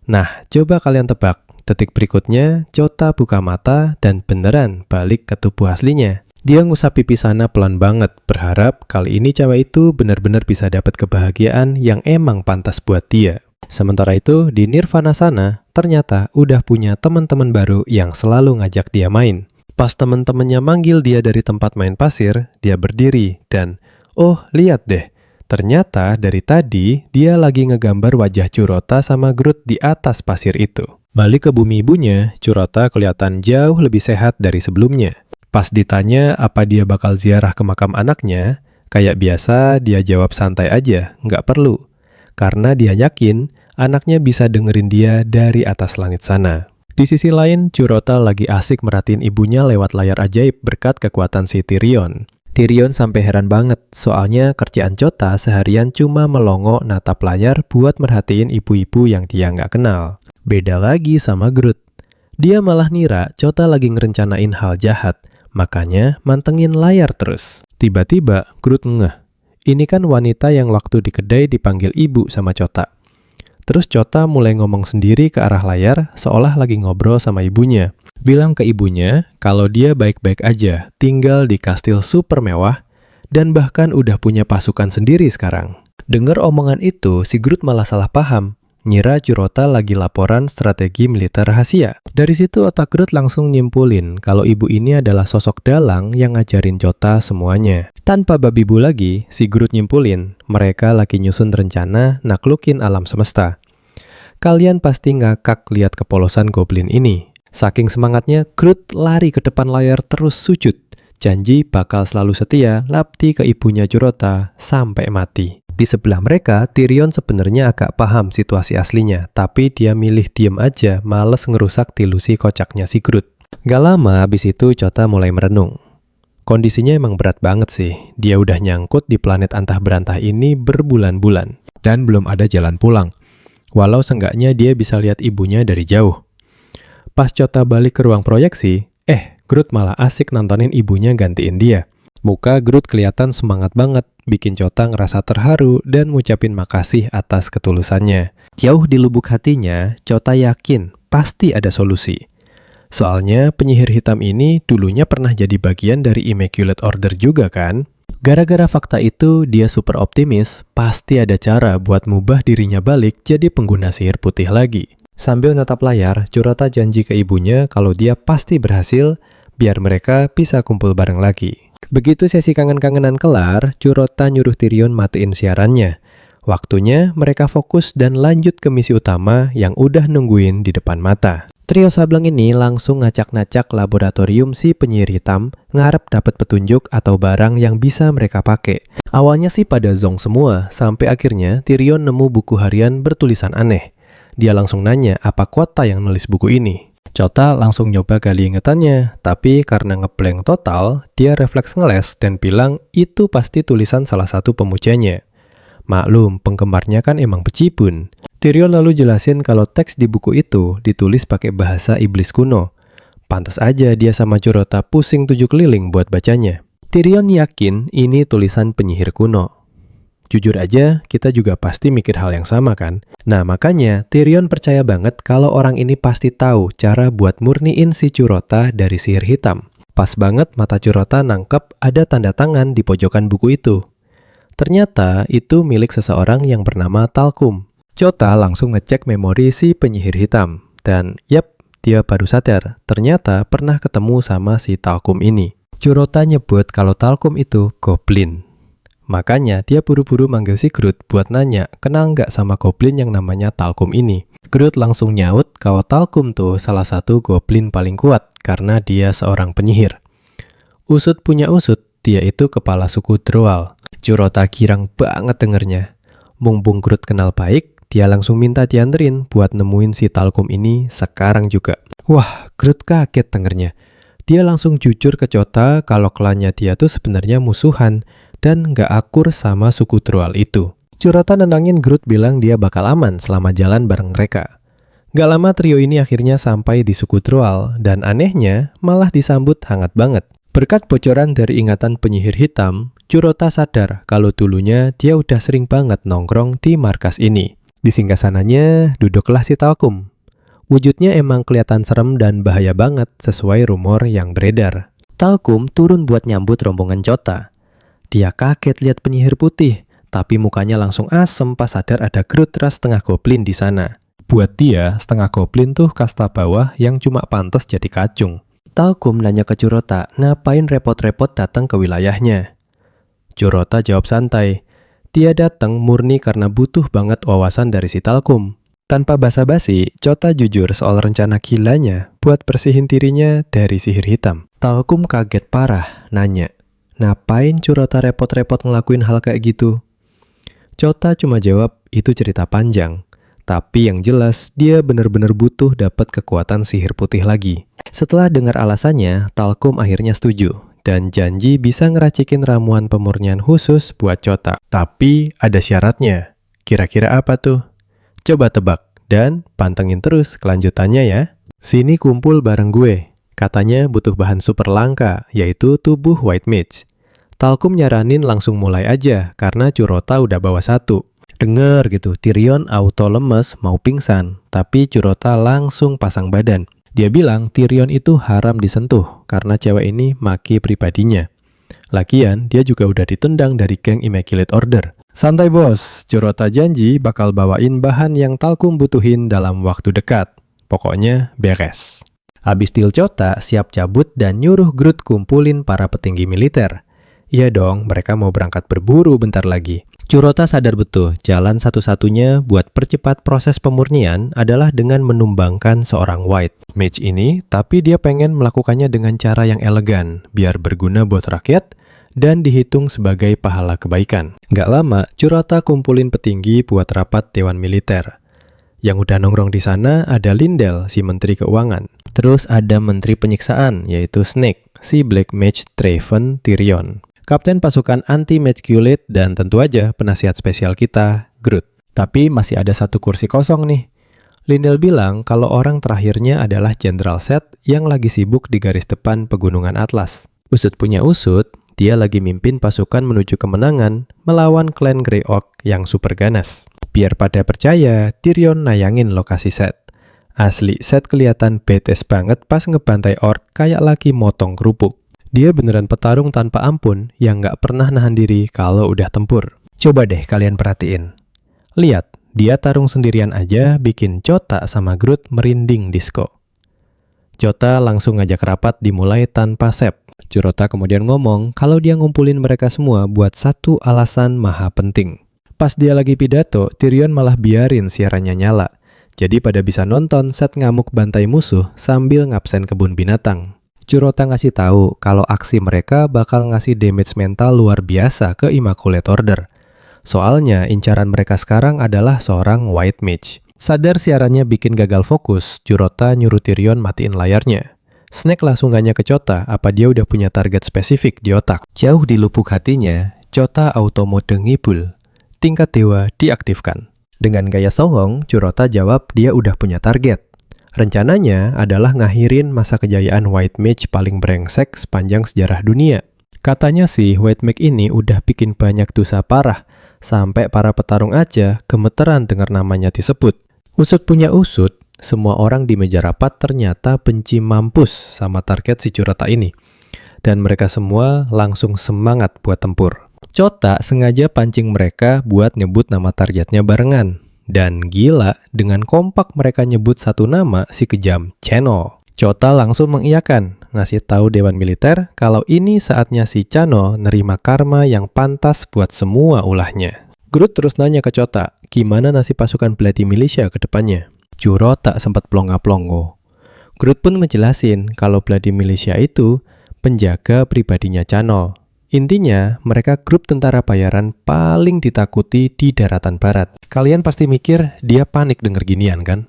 Nah, coba kalian tebak. Detik berikutnya, Chota buka mata dan beneran balik ke tubuh aslinya. Dia ngusap pipi Sana pelan banget, berharap kali ini cewek itu benar-benar bisa dapat kebahagiaan yang emang pantas buat dia. Sementara itu, di Nirvana sana, ternyata udah punya teman-teman baru yang selalu ngajak dia main. Pas teman-temannya manggil dia dari tempat main pasir, dia berdiri dan, oh lihat deh, ternyata dari tadi dia lagi ngegambar wajah Curota sama Groot di atas pasir itu. Balik ke bumi ibunya, Curota kelihatan jauh lebih sehat dari sebelumnya. Pas ditanya apa dia bakal ziarah ke makam anaknya, kayak biasa dia jawab santai aja, nggak perlu. Karena dia yakin anaknya bisa dengerin dia dari atas langit sana. Di sisi lain, Curota lagi asik merhatiin ibunya lewat layar ajaib berkat kekuatan si Tyrion. Tyrion sampai heran banget, soalnya kerjaan Chota seharian cuma melongo natap layar buat merhatiin ibu-ibu yang dia nggak kenal. Beda lagi sama Groot. Dia malah ngira Chota lagi ngerencanain hal jahat, makanya mantengin layar terus. Tiba-tiba Groot ngeh. Ini kan wanita yang waktu di kedai dipanggil ibu sama Chota. Terus Chota mulai ngomong sendiri ke arah layar seolah lagi ngobrol sama ibunya. Bilang ke ibunya kalau dia baik-baik aja, tinggal di kastil super mewah, dan bahkan udah punya pasukan sendiri sekarang. Dengar omongan itu, si Groot malah salah paham. ngira Curota lagi laporan strategi militer rahasia. Dari situ otak Groot langsung nyimpulin kalau ibu ini adalah sosok dalang yang ngajarin Chota semuanya. Tanpa babi bu lagi, si Groot nyimpulin mereka lagi nyusun rencana naklukin alam semesta. Kalian pasti ngakak lihat kepolosan goblin ini. Saking semangatnya, Groot lari ke depan layar terus sujud. Janji bakal selalu setia ngabdi ke ibunya Curota sampai mati. Di sebelah mereka, Tyrion sebenarnya agak paham situasi aslinya, tapi dia milih diem aja, males ngerusak delusi kocaknya si Groot. Gak lama abis itu Chota mulai merenung. Kondisinya emang berat banget sih. Dia udah nyangkut di planet antah berantah ini berbulan-bulan. Dan belum ada jalan pulang. Walau seenggaknya dia bisa lihat ibunya dari jauh. Pas Chota balik ke ruang proyeksi, Groot malah asik nontonin ibunya gantiin dia. Muka Groot kelihatan semangat banget, bikin Chota ngerasa terharu dan ngucapin makasih atas ketulusannya. Jauh di lubuk hatinya, Chota yakin pasti ada solusi. Soalnya penyihir hitam ini dulunya pernah jadi bagian dari Immaculate Order juga kan? Gara-gara fakta itu, dia super optimis, pasti ada cara buat mubah dirinya balik jadi pengguna sihir putih lagi. Sambil natap layar, Curota janji ke ibunya kalau dia pasti berhasil, biar mereka bisa kumpul bareng lagi. Begitu sesi kangen-kangenan kelar, Curota nyuruh Tyrion matiin siarannya. Waktunya mereka fokus dan lanjut ke misi utama yang udah nungguin di depan mata. Trio Sableng ini langsung ngacak-ngacak laboratorium si penyihir hitam, ngarep dapat petunjuk atau barang yang bisa mereka pakai. Awalnya sih pada zong semua, sampai akhirnya Tyrion nemu buku harian bertulisan aneh. Dia langsung nanya apa Quota yang nulis buku ini. Chota langsung nyoba gali ingetannya, tapi karena ngeblank total, dia refleks ngeles dan bilang itu pasti tulisan salah satu pemujanya. Maklum, penggemarnya kan emang pecibun. Tyrion lalu jelasin kalau teks di buku itu ditulis pakai bahasa iblis kuno. Pantas aja dia sama Curota pusing 7 keliling buat bacanya. Tyrion yakin ini tulisan penyihir kuno. Jujur aja, kita juga pasti mikir hal yang sama kan? Nah makanya, Tyrion percaya banget kalau orang ini pasti tahu cara buat murniin si Curota dari sihir hitam. Pas banget mata Curota nangkep ada tanda tangan di pojokan buku itu. Ternyata itu milik seseorang yang bernama Talkum. Chota langsung ngecek memori si penyihir hitam. Dan yap, dia baru sadar ternyata pernah ketemu sama si Talkum ini. Curota nyebut kalau Talkum itu goblin. Makanya dia buru-buru manggil si Groot buat nanya kenal nggak sama goblin yang namanya Talkum ini. Groot langsung nyaut kalau Talkum tuh salah satu goblin paling kuat karena dia seorang penyihir. Usut punya usut, dia itu kepala suku Droal. Curota girang banget dengernya. Mumpung Groot kenal baik, dia langsung minta dianterin buat nemuin si Talkum ini sekarang juga. Wah, Groot kaget dengernya. Dia langsung jujur ke Chota kalau klannya dia tuh sebenarnya musuhan dan nggak akur sama suku Droal itu. Curota nenangin Groot bilang dia bakal aman selama jalan bareng mereka. Gak lama trio ini akhirnya sampai di suku Droal dan anehnya malah disambut hangat banget. Berkat bocoran dari ingatan penyihir hitam, Curota sadar kalau dulunya dia udah sering banget nongkrong di markas ini. Di singgasananya duduklah si Talkum. Wujudnya emang kelihatan serem dan bahaya banget sesuai rumor yang beredar. Talkum turun buat nyambut rombongan Chota. Dia kaget lihat penyihir putih, tapi mukanya langsung asem pas sadar ada Groot ras setengah goblin di sana. Buat dia, setengah goblin tuh kasta bawah yang cuma pantas jadi kacung. Talkum nanya ke Curota, ngapain repot-repot datang ke wilayahnya? Curota jawab santai, dia datang murni karena butuh banget wawasan dari si Talkum. Tanpa basa-basi, Chota jujur soal rencana gilanya buat bersihin dirinya dari sihir hitam. Talkum kaget parah, nanya, ngapain Curota repot-repot ngelakuin hal kayak gitu? Chota cuma jawab, itu cerita panjang. Tapi yang jelas, dia benar-benar butuh dapat kekuatan sihir putih lagi. Setelah dengar alasannya, Talkum akhirnya setuju. Dan janji bisa ngeracikin ramuan pemurnian khusus buat Chota. Tapi ada syaratnya. Kira-kira apa tuh? Coba tebak dan pantengin terus kelanjutannya ya. Sini kumpul bareng gue. Katanya butuh bahan super langka, yaitu tubuh White Mage. Talkum nyaranin langsung mulai aja, karena Curota udah bawa satu. Dengar gitu, Tyrion auto lemes mau pingsan, tapi Curota langsung pasang badan. Dia bilang Tyrion itu haram disentuh, karena cewek ini maki pribadinya. Lagian, dia juga udah ditendang dari geng Immaculate Order. Santai bos, Curota janji bakal bawain bahan yang Talkum butuhin dalam waktu dekat. Pokoknya beres. Habis deal Chota siap cabut dan nyuruh Groot kumpulin para petinggi militer. Iya dong, mereka mau berangkat berburu bentar lagi. Curota sadar betul, jalan satu-satunya buat percepat proses pemurnian adalah dengan menumbangkan seorang White Mage ini, tapi dia pengen melakukannya dengan cara yang elegan, biar berguna buat rakyat dan dihitung sebagai pahala kebaikan. Nggak lama, Curota kumpulin petinggi buat rapat Dewan Militer. Yang udah nongkrong di sana ada Lindell, si Menteri Keuangan. Terus ada Menteri Penyiksaan, yaitu Snake, si Black Mage Draven Tyrion. Kapten pasukan anti-Magculate, dan tentu aja penasihat spesial kita, Groot. Tapi masih ada satu kursi kosong nih. Lindell bilang kalau orang terakhirnya adalah Jenderal Zed yang lagi sibuk di garis depan Pegunungan Atlas. Usut punya usut, dia lagi mimpin pasukan menuju kemenangan melawan klan Grey Oak yang super ganas. Biar pada percaya, Tyrion nayangin lokasi Zed. Asli, Zed kelihatan badass banget pas ngebantai orc kayak lagi motong kerupuk. Dia beneran petarung tanpa ampun yang nggak pernah nahan diri kalau udah tempur. Coba deh kalian perhatiin. Lihat, dia tarung sendirian aja bikin Chota sama Groot merinding disco. Chota langsung ngajak rapat dimulai tanpa Sep. Curota kemudian ngomong kalau dia ngumpulin mereka semua buat satu alasan maha penting. Pas dia lagi pidato, Tyrion malah biarin siarannya nyala. Jadi pada bisa nonton Zed ngamuk bantai musuh sambil ngabsen kebun binatang. Curota ngasih tahu kalau aksi mereka bakal ngasih damage mental luar biasa ke Immaculate Order. Soalnya incaran mereka sekarang adalah seorang White Mage. Sadar siarannya bikin gagal fokus, Curota nyuruh Tyrion matiin layarnya. Snake langsung nanya ke Chota apa dia udah punya target spesifik di otak. Jauh di lubuk hatinya, Chota auto mode ngibul. Tingkat dewa diaktifkan. Dengan gaya songong, Curota jawab dia udah punya target. Rencananya adalah ngakhirin masa kejayaan White Mage paling brengsek sepanjang sejarah dunia. Katanya sih White Mage ini udah bikin banyak dosa parah, sampai para petarung aja gemeteran dengar namanya disebut. Usut punya usut, semua orang di meja rapat ternyata benci mampus sama target si Curota ini. Dan mereka semua langsung semangat buat tempur. Chota sengaja pancing mereka buat nyebut nama targetnya barengan. Dan gila, dengan kompak mereka nyebut satu nama si kejam, Chano. Chota langsung mengiyakan, ngasih tahu Dewan Militer kalau ini saatnya si Chano nerima karma yang pantas buat semua ulahnya. Groot terus nanya ke Chota, gimana nasib pasukan Bloody Militia ke depannya? Curota sempat plonga-plongo. Groot pun ngejelasin kalau Bloody Militia itu penjaga pribadinya Chano. Intinya, mereka grup tentara bayaran paling ditakuti di daratan barat. Kalian pasti mikir dia panik denger ginian kan?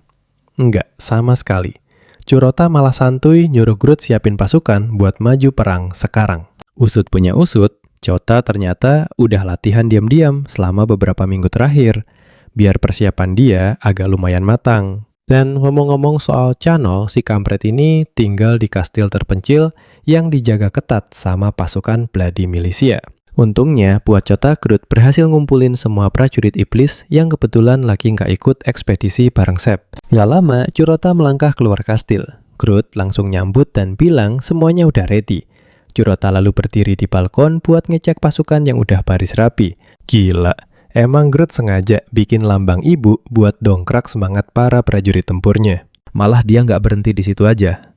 Enggak, sama sekali. Curota malah santuy nyuruh Groot siapin pasukan buat maju perang sekarang. Usut punya usut, Chota ternyata udah latihan diam-diam selama beberapa minggu terakhir, biar persiapan dia agak lumayan matang. Dan ngomong-ngomong soal Chano, si kampret ini tinggal di kastil terpencil yang dijaga ketat sama pasukan Bloody Militia. Untungnya, buat Chota, Groot berhasil ngumpulin semua prajurit iblis yang kebetulan lagi nggak ikut ekspedisi bareng Sep. Nggak lama, Curota melangkah keluar kastil. Groot langsung nyambut dan bilang semuanya udah ready. Curota lalu berdiri di balkon buat ngecek pasukan yang udah baris rapi. Gila, emang Groot sengaja bikin lambang ibu buat dongkrak semangat para prajurit tempurnya. Malah dia nggak berhenti di situ aja.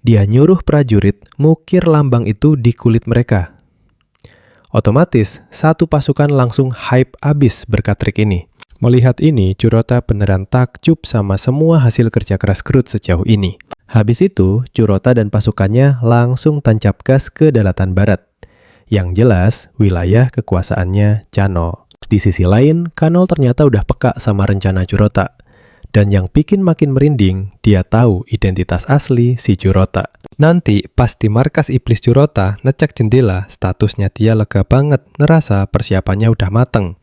Dia nyuruh prajurit mukir lambang itu di kulit mereka. Otomatis, satu pasukan langsung hype abis berkat trik ini. Melihat ini, Curota beneran takjub sama semua hasil kerja keras Groot sejauh ini. Habis itu, Curota dan pasukannya langsung tancap gas ke daratan barat. Yang jelas, wilayah kekuasaannya Chano. Di sisi lain, Kanol ternyata udah peka sama rencana Curota. Dan yang bikin makin merinding, dia tahu identitas asli si Curota. Nanti pas di markas iblis Curota ngecek jendela, statusnya dia lega banget, ngerasa persiapannya udah mateng.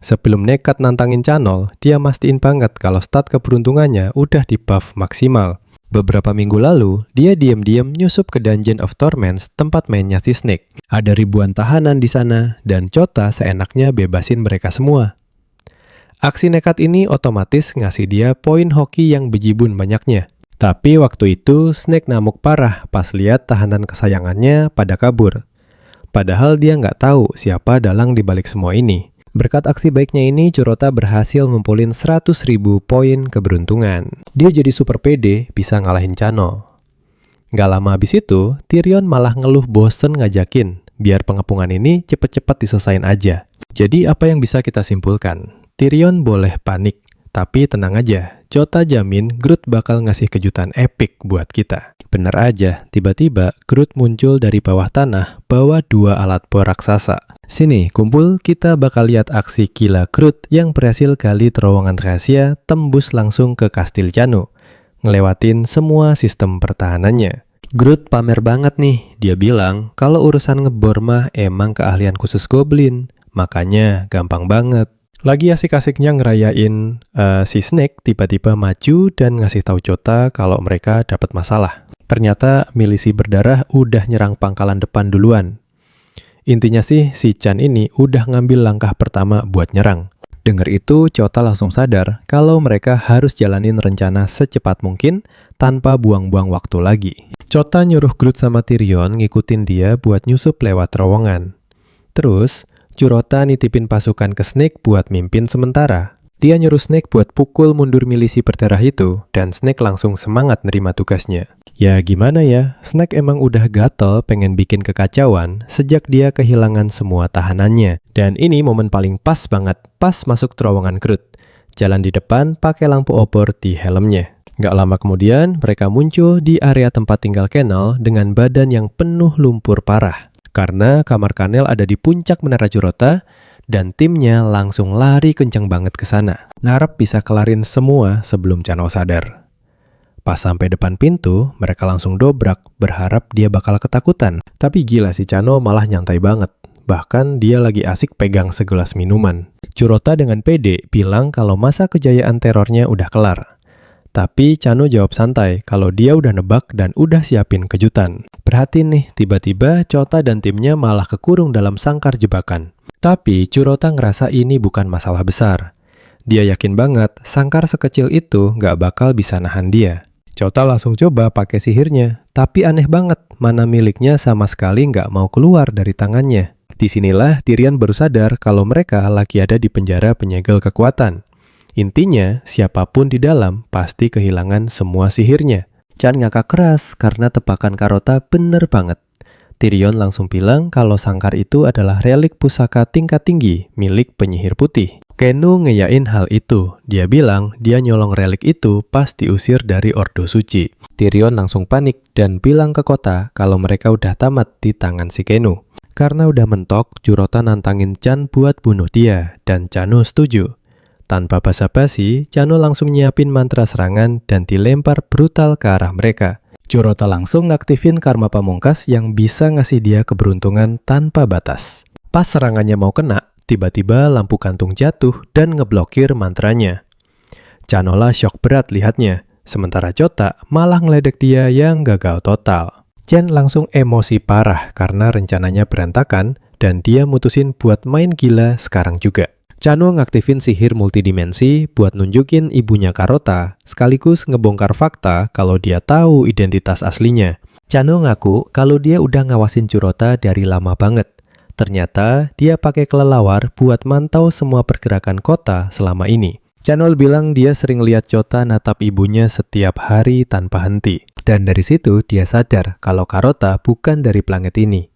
Sebelum nekat nantangin Chano, dia mastiin banget kalau stat keberuntungannya udah di buff maksimal. Beberapa minggu lalu, dia diam-diam nyusup ke Dungeon of Torments, tempat mainnya si Snake. Ada ribuan tahanan di sana, dan Chota seenaknya bebasin mereka semua. Aksi nekat ini otomatis ngasih dia poin hoki yang bejibun banyaknya. Tapi waktu itu, Snake ngamuk parah pas lihat tahanan kesayangannya pada kabur. Padahal dia nggak tahu siapa dalang dibalik semua ini. Berkat aksi baiknya ini, Curota berhasil ngumpulin 100.000 poin keberuntungan. Dia jadi super pede bisa ngalahin Chano. Gak lama habis itu, Tyrion malah ngeluh bosen ngajakin, biar pengepungan ini cepet-cepet diselesain aja. Jadi apa yang bisa kita simpulkan? Tyrion boleh panik, tapi tenang aja, Chota jamin Groot bakal ngasih kejutan epik buat kita. Bener aja, tiba-tiba Groot muncul dari bawah tanah bawa 2 alat bor raksasa. Sini, kumpul, kita bakal lihat aksi gila Groot yang berhasil gali terowongan rahasia tembus langsung ke kastil Chano, ngelewatin semua sistem pertahanannya. Groot pamer banget nih, dia bilang kalau urusan ngebor mah emang keahlian khusus goblin, makanya gampang banget. Lagi asik-asiknya ngerayain si Snake tiba-tiba maju dan ngasih tahu Chota kalau mereka dapat masalah. Ternyata milisi berdarah udah nyerang pangkalan depan duluan. Intinya sih si Chan ini udah ngambil langkah pertama buat nyerang. Dengar itu, Chota langsung sadar kalau mereka harus jalanin rencana secepat mungkin tanpa buang-buang waktu lagi. Chota nyuruh Groot sama Tyrion ngikutin dia buat nyusup lewat terowongan. Terus, Curota nitipin pasukan ke Snake buat mimpin sementara. Dia nyuruh Snake buat pukul mundur milisi berdarah itu, dan Snake langsung semangat nerima tugasnya. Ya gimana ya, Snake emang udah gatel pengen bikin kekacauan sejak dia kehilangan semua tahanannya. Dan ini momen paling pas banget, pas masuk terowongan Groot. Jalan di depan pakai lampu obor di helmnya. Gak lama kemudian, mereka muncul di area tempat tinggal Canel dengan badan yang penuh lumpur parah. Karena kamar Canel ada di puncak menara Curota, dan timnya langsung lari kencang banget ke sana. Narep bisa kelarin semua sebelum Chano sadar. Pas sampai depan pintu, mereka langsung dobrak, berharap dia bakal ketakutan. Tapi gila si Chano malah nyantai banget. Bahkan dia lagi asik pegang segelas minuman. Curota dengan pede bilang kalau masa kejayaan terornya udah kelar. Tapi Chano jawab santai kalau dia udah nebak dan udah siapin kejutan. Perhatiin nih, tiba-tiba Chota dan timnya malah kekurung dalam sangkar jebakan. Tapi Curota ngerasa ini bukan masalah besar. Dia yakin banget sangkar sekecil itu nggak bakal bisa nahan dia. Chota langsung coba pakai sihirnya, tapi aneh banget mana miliknya sama sekali nggak mau keluar dari tangannya. Disinilah Tyrion baru sadar kalau mereka lagi ada di penjara penyegel kekuatan. Intinya, siapapun di dalam pasti kehilangan semua sihirnya. Chan ngakak keras karena tebakan Karota bener banget. Tyrion langsung bilang kalau sangkar itu adalah relik pusaka tingkat tinggi milik penyihir putih. Kenu ngeyain hal itu. Dia bilang dia nyolong relik itu pas diusir dari Ordo Suci. Tyrion langsung panik dan bilang ke kota kalau mereka udah tamat di tangan si Kenu. Karena udah mentok, Curota nantangin Chan buat bunuh dia, dan Chano setuju. Tanpa basa-basi, Chano langsung nyiapin mantra serangan dan dilempar brutal ke arah mereka. Curota langsung ngaktifin karma pamungkas yang bisa ngasih dia keberuntungan tanpa batas. Pas serangannya mau kena, tiba-tiba lampu kantung jatuh dan ngeblokir mantranya. Chanola shock berat lihatnya, sementara Chota malah ngeledek dia yang gagal total. Chen langsung emosi parah karena rencananya berantakan dan dia mutusin buat main gila sekarang juga. Chano ngaktifin sihir multidimensi buat nunjukin ibunya Karota, sekaligus ngebongkar fakta kalau dia tahu identitas aslinya. Chano ngaku kalau dia udah ngawasin Curota dari lama banget. Ternyata dia pakai kelelawar buat mantau semua pergerakan kota selama ini. Chano bilang dia sering lihat Chota natap ibunya setiap hari tanpa henti. Dan dari situ dia sadar kalau Karota bukan dari planet ini.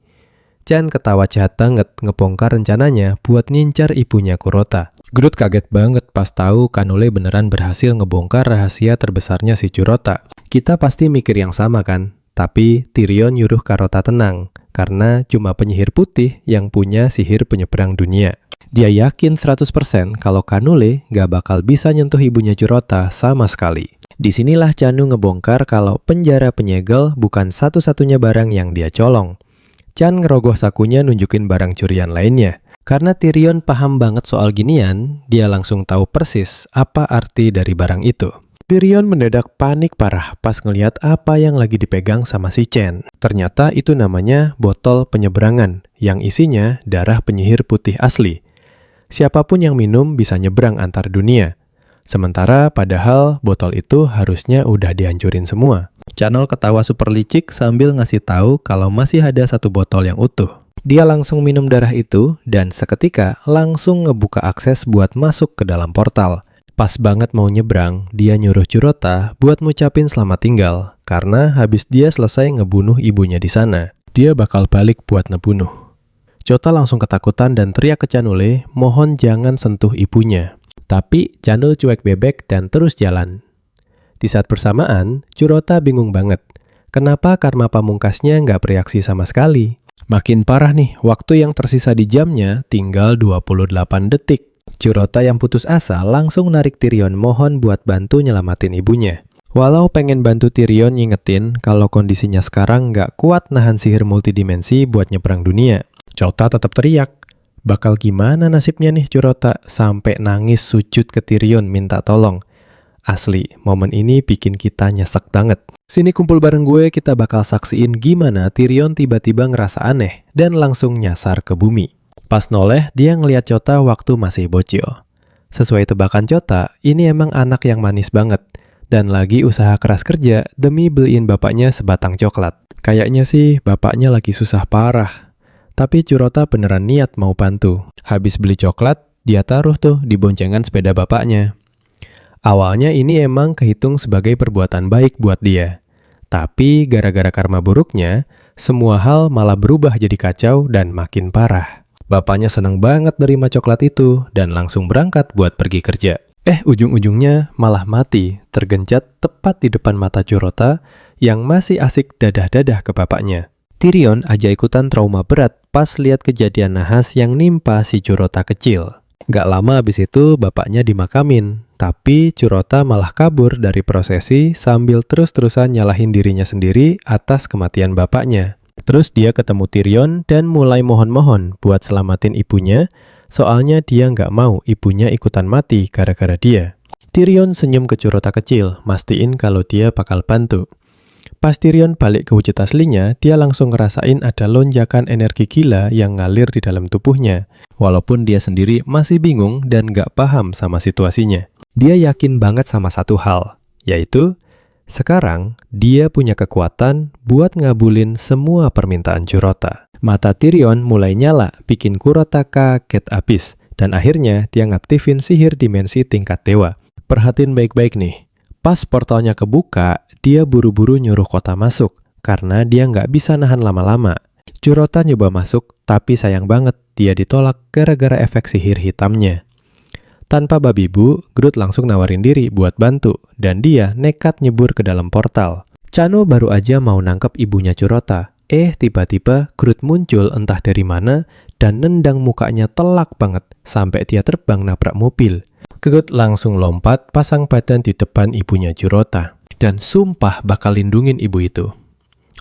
Chan ketawa jahat banget ngebongkar rencananya buat ngincar ibunya Kurota. Groot kaget banget pas tahu Kanule beneran berhasil ngebongkar rahasia terbesarnya si Curota. Kita pasti mikir yang sama kan? Tapi Tyrion nyuruh Karota tenang, karena cuma penyihir putih yang punya sihir penyeberang dunia. Dia yakin 100% kalau Kanule nggak bakal bisa nyentuh ibunya Curota sama sekali. Disinilah Chanu ngebongkar kalau penjara penyegel bukan satu-satunya barang yang dia colong. Chan ngerogoh sakunya nunjukin barang curian lainnya. Karena Tyrion paham banget soal ginian, dia langsung tahu persis apa arti dari barang itu. Tyrion mendadak panik parah pas ngelihat apa yang lagi dipegang sama si Chen. Ternyata itu namanya botol penyeberangan, yang isinya darah penyihir putih asli. Siapapun yang minum bisa nyebrang antar dunia. Sementara padahal botol itu harusnya udah dihancurin semua. Channel ketawa super licik sambil ngasih tahu kalau masih ada satu botol yang utuh. Dia langsung minum darah itu dan seketika langsung ngebuka akses buat masuk ke dalam portal. Pas banget mau nyebrang, dia nyuruh Curota buat ngucapin selamat tinggal, karena habis dia selesai ngebunuh ibunya di sana, dia bakal balik buat ngebunuh. Chota langsung ketakutan dan teriak ke Canule, mohon jangan sentuh ibunya. Tapi Canule cuek bebek dan terus jalan. Di saat bersamaan, Curota bingung banget. Kenapa karma pamungkasnya nggak bereaksi sama sekali? Makin parah nih, waktu yang tersisa di jamnya tinggal 28 detik. Curota yang putus asa langsung narik Tyrion mohon buat bantu nyelamatin ibunya. Walau pengen bantu Tyrion ngingetin kalau kondisinya sekarang nggak kuat nahan sihir multidimensi buat nyebrang dunia, Chota tetap teriak. Bakal gimana nasibnya nih Curota sampai nangis sujud ke Tyrion minta tolong. Asli, momen ini bikin kita nyesek banget. Sini kumpul bareng gue, kita bakal saksiin gimana Tyrion tiba-tiba ngerasa aneh dan langsung nyasar ke bumi. Pas noleh, dia ngeliat Chota waktu masih bocil. Sesuai tebakan Chota, ini emang anak yang manis banget. Dan lagi usaha keras kerja demi beliin bapaknya sebatang coklat. Kayaknya sih bapaknya lagi susah parah. Tapi Curota beneran niat mau bantu. Habis beli coklat, dia taruh tuh di boncengan sepeda bapaknya. Awalnya ini emang kehitung sebagai perbuatan baik buat dia. Tapi gara-gara karma buruknya, semua hal malah berubah jadi kacau dan makin parah. Bapaknya seneng banget nerima coklat itu dan langsung berangkat buat pergi kerja. Ujung-ujungnya malah mati, tergenjat tepat di depan mata Curota yang masih asik dadah-dadah ke bapaknya. Tyrion aja ikutan trauma berat pas lihat kejadian nahas yang nimpa si Curota kecil. Gak lama abis itu bapaknya dimakamin, tapi Curota malah kabur dari prosesi sambil terus-terusan nyalahin dirinya sendiri atas kematian bapaknya. Terus dia ketemu Tyrion dan mulai mohon-mohon buat selamatin ibunya, soalnya dia nggak mau ibunya ikutan mati gara-gara dia. Tyrion senyum ke Curota kecil, mastiin kalau dia bakal bantu. Pas Tyrion balik ke wujud aslinya, dia langsung ngerasain ada lonjakan energi gila yang ngalir di dalam tubuhnya. Walaupun dia sendiri masih bingung dan nggak paham sama situasinya. Dia yakin banget sama satu hal, yaitu sekarang, dia punya kekuatan buat ngabulin semua permintaan Curota. Mata Tyrion mulai nyala, bikin Kurota kaget abis. Dan akhirnya, dia ngaktifin sihir dimensi tingkat dewa. Perhatiin baik-baik nih. Pas portalnya kebuka, dia buru-buru nyuruh Kota masuk. Karena dia nggak bisa nahan lama-lama. Curota nyoba masuk, tapi sayang banget dia ditolak gara-gara efek sihir hitamnya. Tanpa babi bu, Groot langsung nawarin diri buat bantu, dan dia nekat nyebur ke dalam portal. Chano baru aja mau nangkep ibunya Curota. Tiba-tiba Groot muncul entah dari mana, dan nendang mukanya telak banget, sampai dia terbang nabrak mobil. Groot langsung lompat, pasang badan di depan ibunya Curota. Dan sumpah bakal lindungin ibu itu.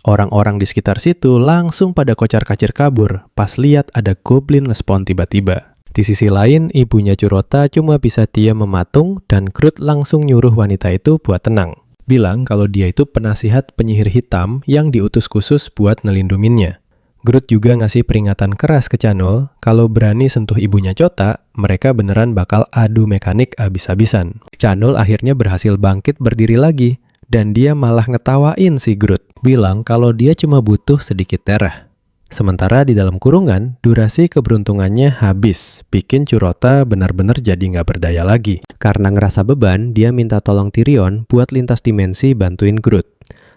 Orang-orang di sekitar situ langsung pada kocar-kacir kabur, pas lihat ada goblin nge-spawn tiba-tiba. Di sisi lain, ibunya Curota cuma bisa diam mematung dan Groot langsung nyuruh wanita itu buat tenang. Bilang kalau dia itu penasihat penyihir hitam yang diutus khusus buat ngelindunginnya. Groot juga ngasih peringatan keras ke Chano kalau berani sentuh ibunya Chota, mereka beneran bakal adu mekanik abis-abisan. Chano akhirnya berhasil bangkit berdiri lagi dan dia malah ngetawain si Groot. Bilang kalau dia cuma butuh sedikit darah. Sementara di dalam kurungan, durasi keberuntungannya habis, bikin Curota benar-benar jadi nggak berdaya lagi. Karena ngerasa beban, dia minta tolong Tyrion buat lintas dimensi bantuin Groot.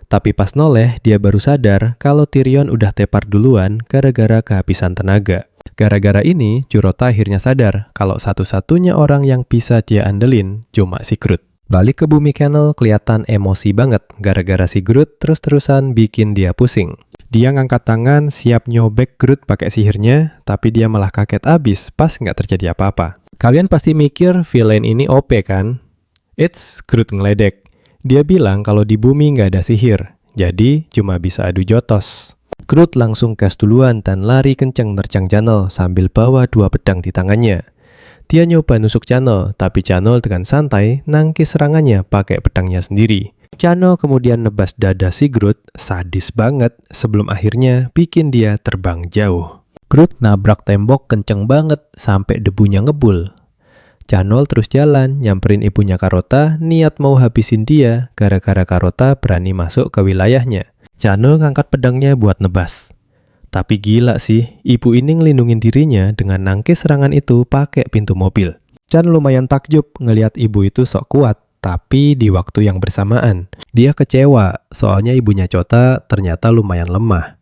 Tapi pas noleh, dia baru sadar kalau Tyrion udah tepar duluan gara-gara kehabisan tenaga. Gara-gara ini, Curota akhirnya sadar kalau satu-satunya orang yang bisa dia andelin cuma si Groot. Balik ke bumi Cannel kelihatan emosi banget gara-gara si Groot terus-terusan bikin dia pusing. Dia ngangkat tangan siap nyobek Groot pakai sihirnya, tapi dia malah kaget abis pas nggak terjadi apa-apa. Kalian pasti mikir villain ini OP kan? It's Groot ngeledek. Dia bilang kalau di bumi nggak ada sihir, jadi cuma bisa adu jotos. Groot langsung gas duluan dan lari kenceng nerjang Channel sambil bawa 2 pedang di tangannya. Dia nyoba nusuk Channel, tapi Channel dengan santai nangkis serangannya pakai pedangnya sendiri. Channel kemudian nebas dada si Groot, sadis banget, sebelum akhirnya bikin dia terbang jauh. Groot nabrak tembok kenceng banget sampai debunya ngebul. Channel terus jalan, nyamperin ibunya Karota, niat mau habisin dia gara-gara Karota berani masuk ke wilayahnya. Channel ngangkat pedangnya buat nebas. Tapi gila sih, ibu ini ngelindungin dirinya dengan nangkis serangan itu pakai pintu mobil. Chan lumayan takjub ngelihat ibu itu sok kuat, tapi di waktu yang bersamaan, dia kecewa soalnya ibunya Chota ternyata lumayan lemah.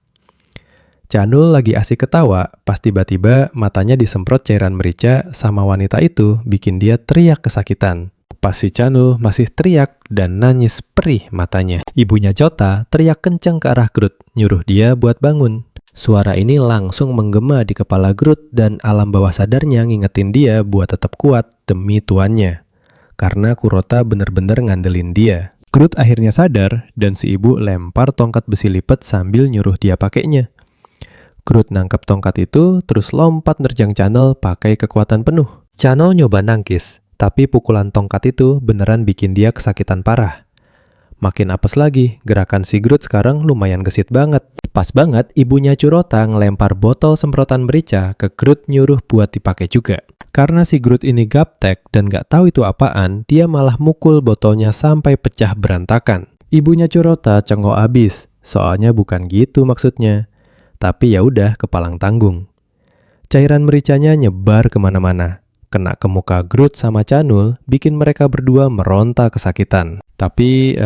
Chanul lagi asik ketawa, pas tiba-tiba matanya disemprot cairan merica sama wanita itu bikin dia teriak kesakitan. Pas si Chanul masih teriak dan nangis perih matanya. Ibunya Chota teriak kencang ke arah Groot, nyuruh dia buat bangun. Suara ini langsung menggema di kepala Groot dan alam bawah sadarnya ngingetin dia buat tetap kuat demi tuannya. Karena Kurota bener-bener ngandelin dia. Groot akhirnya sadar dan si ibu lempar tongkat besi lipat sambil nyuruh dia pakainya. Groot nangkep tongkat itu terus lompat nerjang Channel pakai kekuatan penuh. Channel nyoba nangkis, tapi pukulan tongkat itu beneran bikin dia kesakitan parah. Makin apes lagi, gerakan si Groot sekarang lumayan gesit banget. Pas banget ibunya Kurota ngelempar botol semprotan merica ke Groot nyuruh buat dipakai juga. Karena si Groot ini gaptek dan gak tahu itu apaan, dia malah mukul botolnya sampai pecah berantakan. Ibunya Kurota cengok abis, soalnya bukan gitu maksudnya. Tapi ya udah kepalang tanggung. Cairan mericanya nyebar kemana-mana. Kena ke muka Groot sama Chanul, bikin mereka berdua meronta kesakitan. Tapi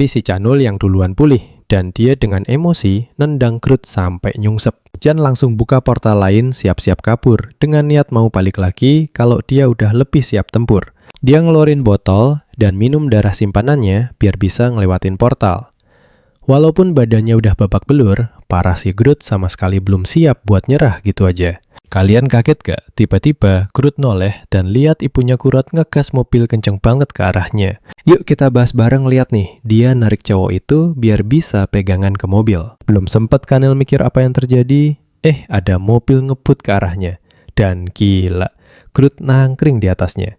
si Chanul yang duluan pulih, dan dia dengan emosi nendang Groot sampai nyungsep. Chan langsung buka portal lain siap-siap kabur, dengan niat mau balik lagi kalau dia udah lebih siap tempur. Dia ngeluarin botol dan minum darah simpanannya biar bisa ngelewatin portal. Walaupun badannya udah babak belur, parah si Groot sama sekali belum siap buat nyerah gitu aja. Kalian kaget gak? Tiba-tiba Groot noleh dan lihat ibunya Kurot ngegas mobil kenceng banget ke arahnya. Yuk kita bahas bareng, lihat nih, dia narik cowok itu biar bisa pegangan ke mobil. Belum sempet Kanel mikir apa yang terjadi, ada mobil ngebut ke arahnya. Dan gila, Groot nangkring di atasnya.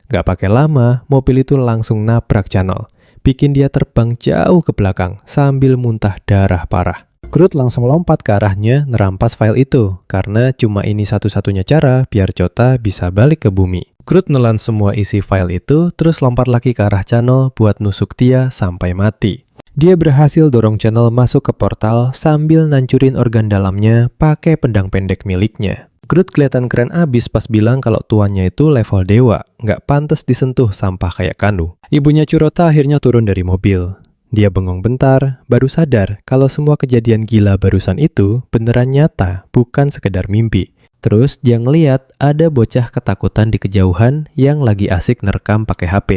Gak pakai lama, mobil itu langsung nabrak Channel, bikin dia terbang jauh ke belakang sambil muntah darah parah. Groot langsung lompat ke arahnya nerampas file itu, karena cuma ini satu-satunya cara biar Chota bisa balik ke bumi. Groot nelan semua isi file itu, terus lompat lagi ke arah Channel buat nusuk dia sampai mati. Dia berhasil dorong Channel masuk ke portal sambil nancurin organ dalamnya pakai pedang pendek miliknya. Groot kelihatan keren abis pas bilang kalau tuannya itu level dewa, nggak pantas disentuh sampah kayak Kanu. Ibunya Kurota akhirnya turun dari mobil. Dia bengong bentar, baru sadar kalau semua kejadian gila barusan itu beneran nyata, bukan sekedar mimpi. Terus dia ngeliat ada bocah ketakutan di kejauhan yang lagi asik nerekam pakai HP.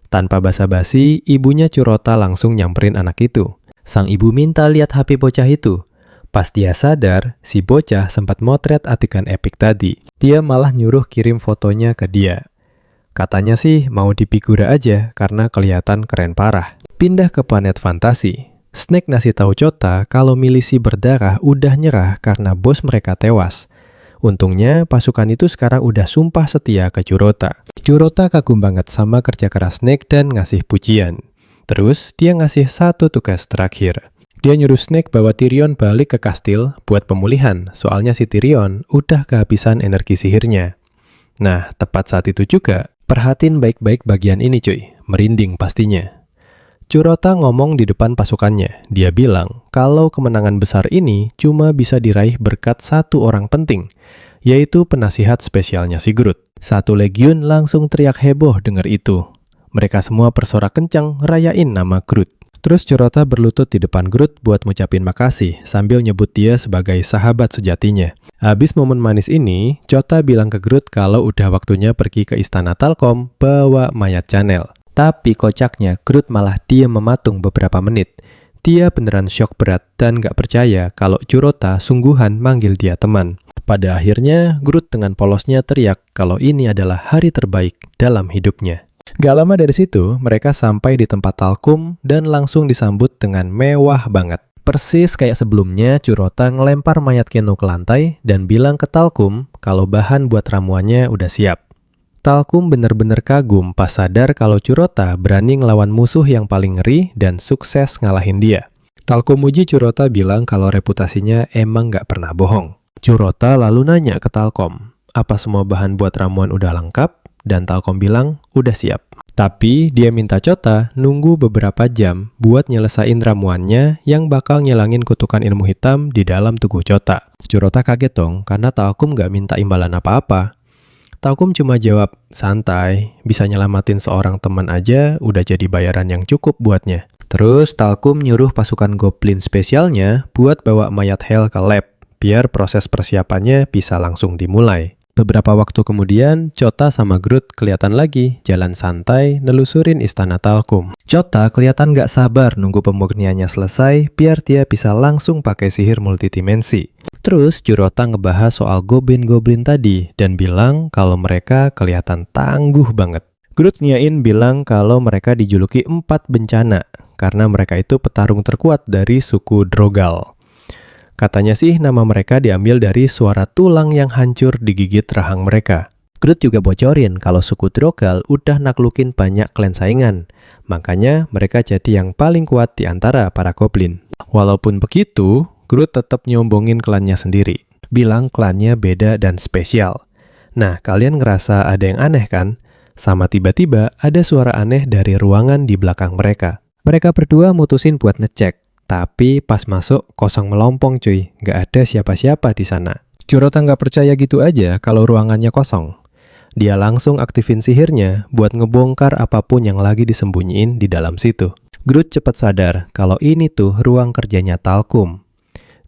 Tanpa basa-basi, ibunya Kurota langsung nyamperin anak itu. Sang ibu minta lihat HP bocah itu. Pas dia sadar, si bocah sempat motret Atikan Epic tadi. Dia malah nyuruh kirim fotonya ke dia. Katanya sih mau dipigura aja karena kelihatan keren parah. Pindah ke planet fantasi. Snake ngasih tahu Chota kalau milisi berdarah udah nyerah karena bos mereka tewas. Untungnya pasukan itu sekarang udah sumpah setia ke Kurota. Kurota kagum banget sama kerja keras Snake dan ngasih pujian. Terus dia ngasih satu tugas terakhir. Dia nyuruh Snake bawa Tyrion balik ke kastil buat pemulihan, soalnya si Tyrion udah kehabisan energi sihirnya. Nah, tepat saat itu juga, perhatiin baik-baik bagian ini cuy, merinding pastinya. Kurota ngomong di depan pasukannya. Dia bilang kalau kemenangan besar ini cuma bisa diraih berkat satu orang penting, yaitu penasihat spesialnya si Groot. Satu legiun langsung teriak heboh dengar itu. Mereka semua bersorak kencang rayain nama Groot. Terus Kurota berlutut di depan Groot buat ngucapin makasih sambil nyebut dia sebagai sahabat sejatinya. Habis momen manis ini, Chota bilang ke Groot kalau udah waktunya pergi ke istana Talcom bawa mayat Channel. Tapi kocaknya, Groot malah diam mematung beberapa menit. Dia beneran syok berat dan gak percaya kalau Kurota sungguhan manggil dia teman. Pada akhirnya, Groot dengan polosnya teriak kalau ini adalah hari terbaik dalam hidupnya. Gak lama dari situ, mereka sampai di tempat Talcum dan langsung disambut dengan mewah banget. Persis kayak sebelumnya, Kurota ngelempar mayat Keno ke lantai dan bilang ke Talcum kalau bahan buat ramuannya udah siap. Talcum bener-bener kagum pas sadar kalau Kurota berani ngelawan musuh yang paling ngeri dan sukses ngalahin dia. Talcum muji Kurota bilang kalau reputasinya emang gak pernah bohong. Kurota lalu nanya ke Talcum, apa semua bahan buat ramuan udah lengkap? dan Talcum bilang udah siap. Tapi dia minta Chota nunggu beberapa jam buat nyelesain ramuannya yang bakal ngilangin kutukan ilmu hitam di dalam tubuh Chota. Kurota kaget dong karena Talcum gak minta imbalan apa-apa. Talcum cuma jawab, santai, bisa nyelamatin seorang teman aja udah jadi bayaran yang cukup buatnya. Terus Talcum nyuruh pasukan goblin spesialnya buat bawa mayat Hel ke lab, biar proses persiapannya bisa langsung dimulai. Beberapa waktu kemudian, Chota sama Groot kelihatan lagi jalan santai nelusurin istana Talcum. Chota kelihatan gak sabar nunggu pemurniannya selesai biar dia bisa langsung pakai sihir multidimensi. Terus Kurota ngebahas soal goblin-goblin tadi dan bilang kalau mereka kelihatan tangguh banget. Groot nyain bilang kalau mereka dijuluki 4 bencana karena mereka itu petarung terkuat dari suku Drogal. Katanya sih nama mereka diambil dari suara tulang yang hancur digigit rahang mereka. Groot juga bocorin kalau suku Drogal udah naklukin banyak klan saingan. Makanya mereka jadi yang paling kuat di antara para goblin. Walaupun begitu, Groot tetap nyombongin klannya sendiri. Bilang klannya beda dan spesial. Nah, kalian ngerasa ada yang aneh kan? Sama tiba-tiba ada suara aneh dari ruangan di belakang mereka. Mereka berdua mutusin buat ngecek. Tapi pas masuk kosong melompong cuy, nggak ada siapa-siapa di sana. Kurota nggak percaya gitu aja kalau ruangannya kosong. Dia langsung aktifin sihirnya buat ngebongkar apapun yang lagi disembunyiin di dalam situ. Groot cepat sadar kalau ini tuh ruang kerjanya Talcum.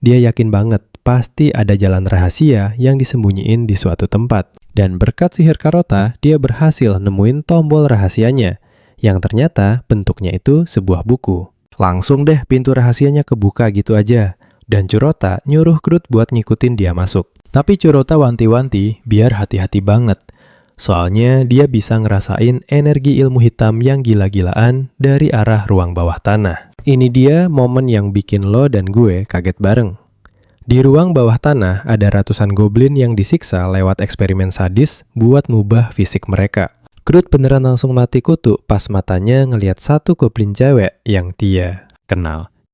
Dia yakin banget pasti ada jalan rahasia yang disembunyiin di suatu tempat. Dan berkat sihir Kurota, dia berhasil nemuin tombol rahasianya, yang ternyata bentuknya itu sebuah buku. Langsung deh pintu rahasianya kebuka gitu aja. Dan Kurota nyuruh Groot buat ngikutin dia masuk. Tapi Kurota wanti-wanti biar hati-hati banget. Soalnya dia bisa ngerasain energi ilmu hitam yang gila-gilaan dari arah ruang bawah tanah. Ini dia momen yang bikin lo dan gue kaget bareng. Di ruang bawah tanah ada ratusan goblin yang disiksa lewat eksperimen sadis buat ngubah fisik mereka. Groot beneran langsung mati kutu pas matanya ngelihat satu goblin cewek yang dia kenal.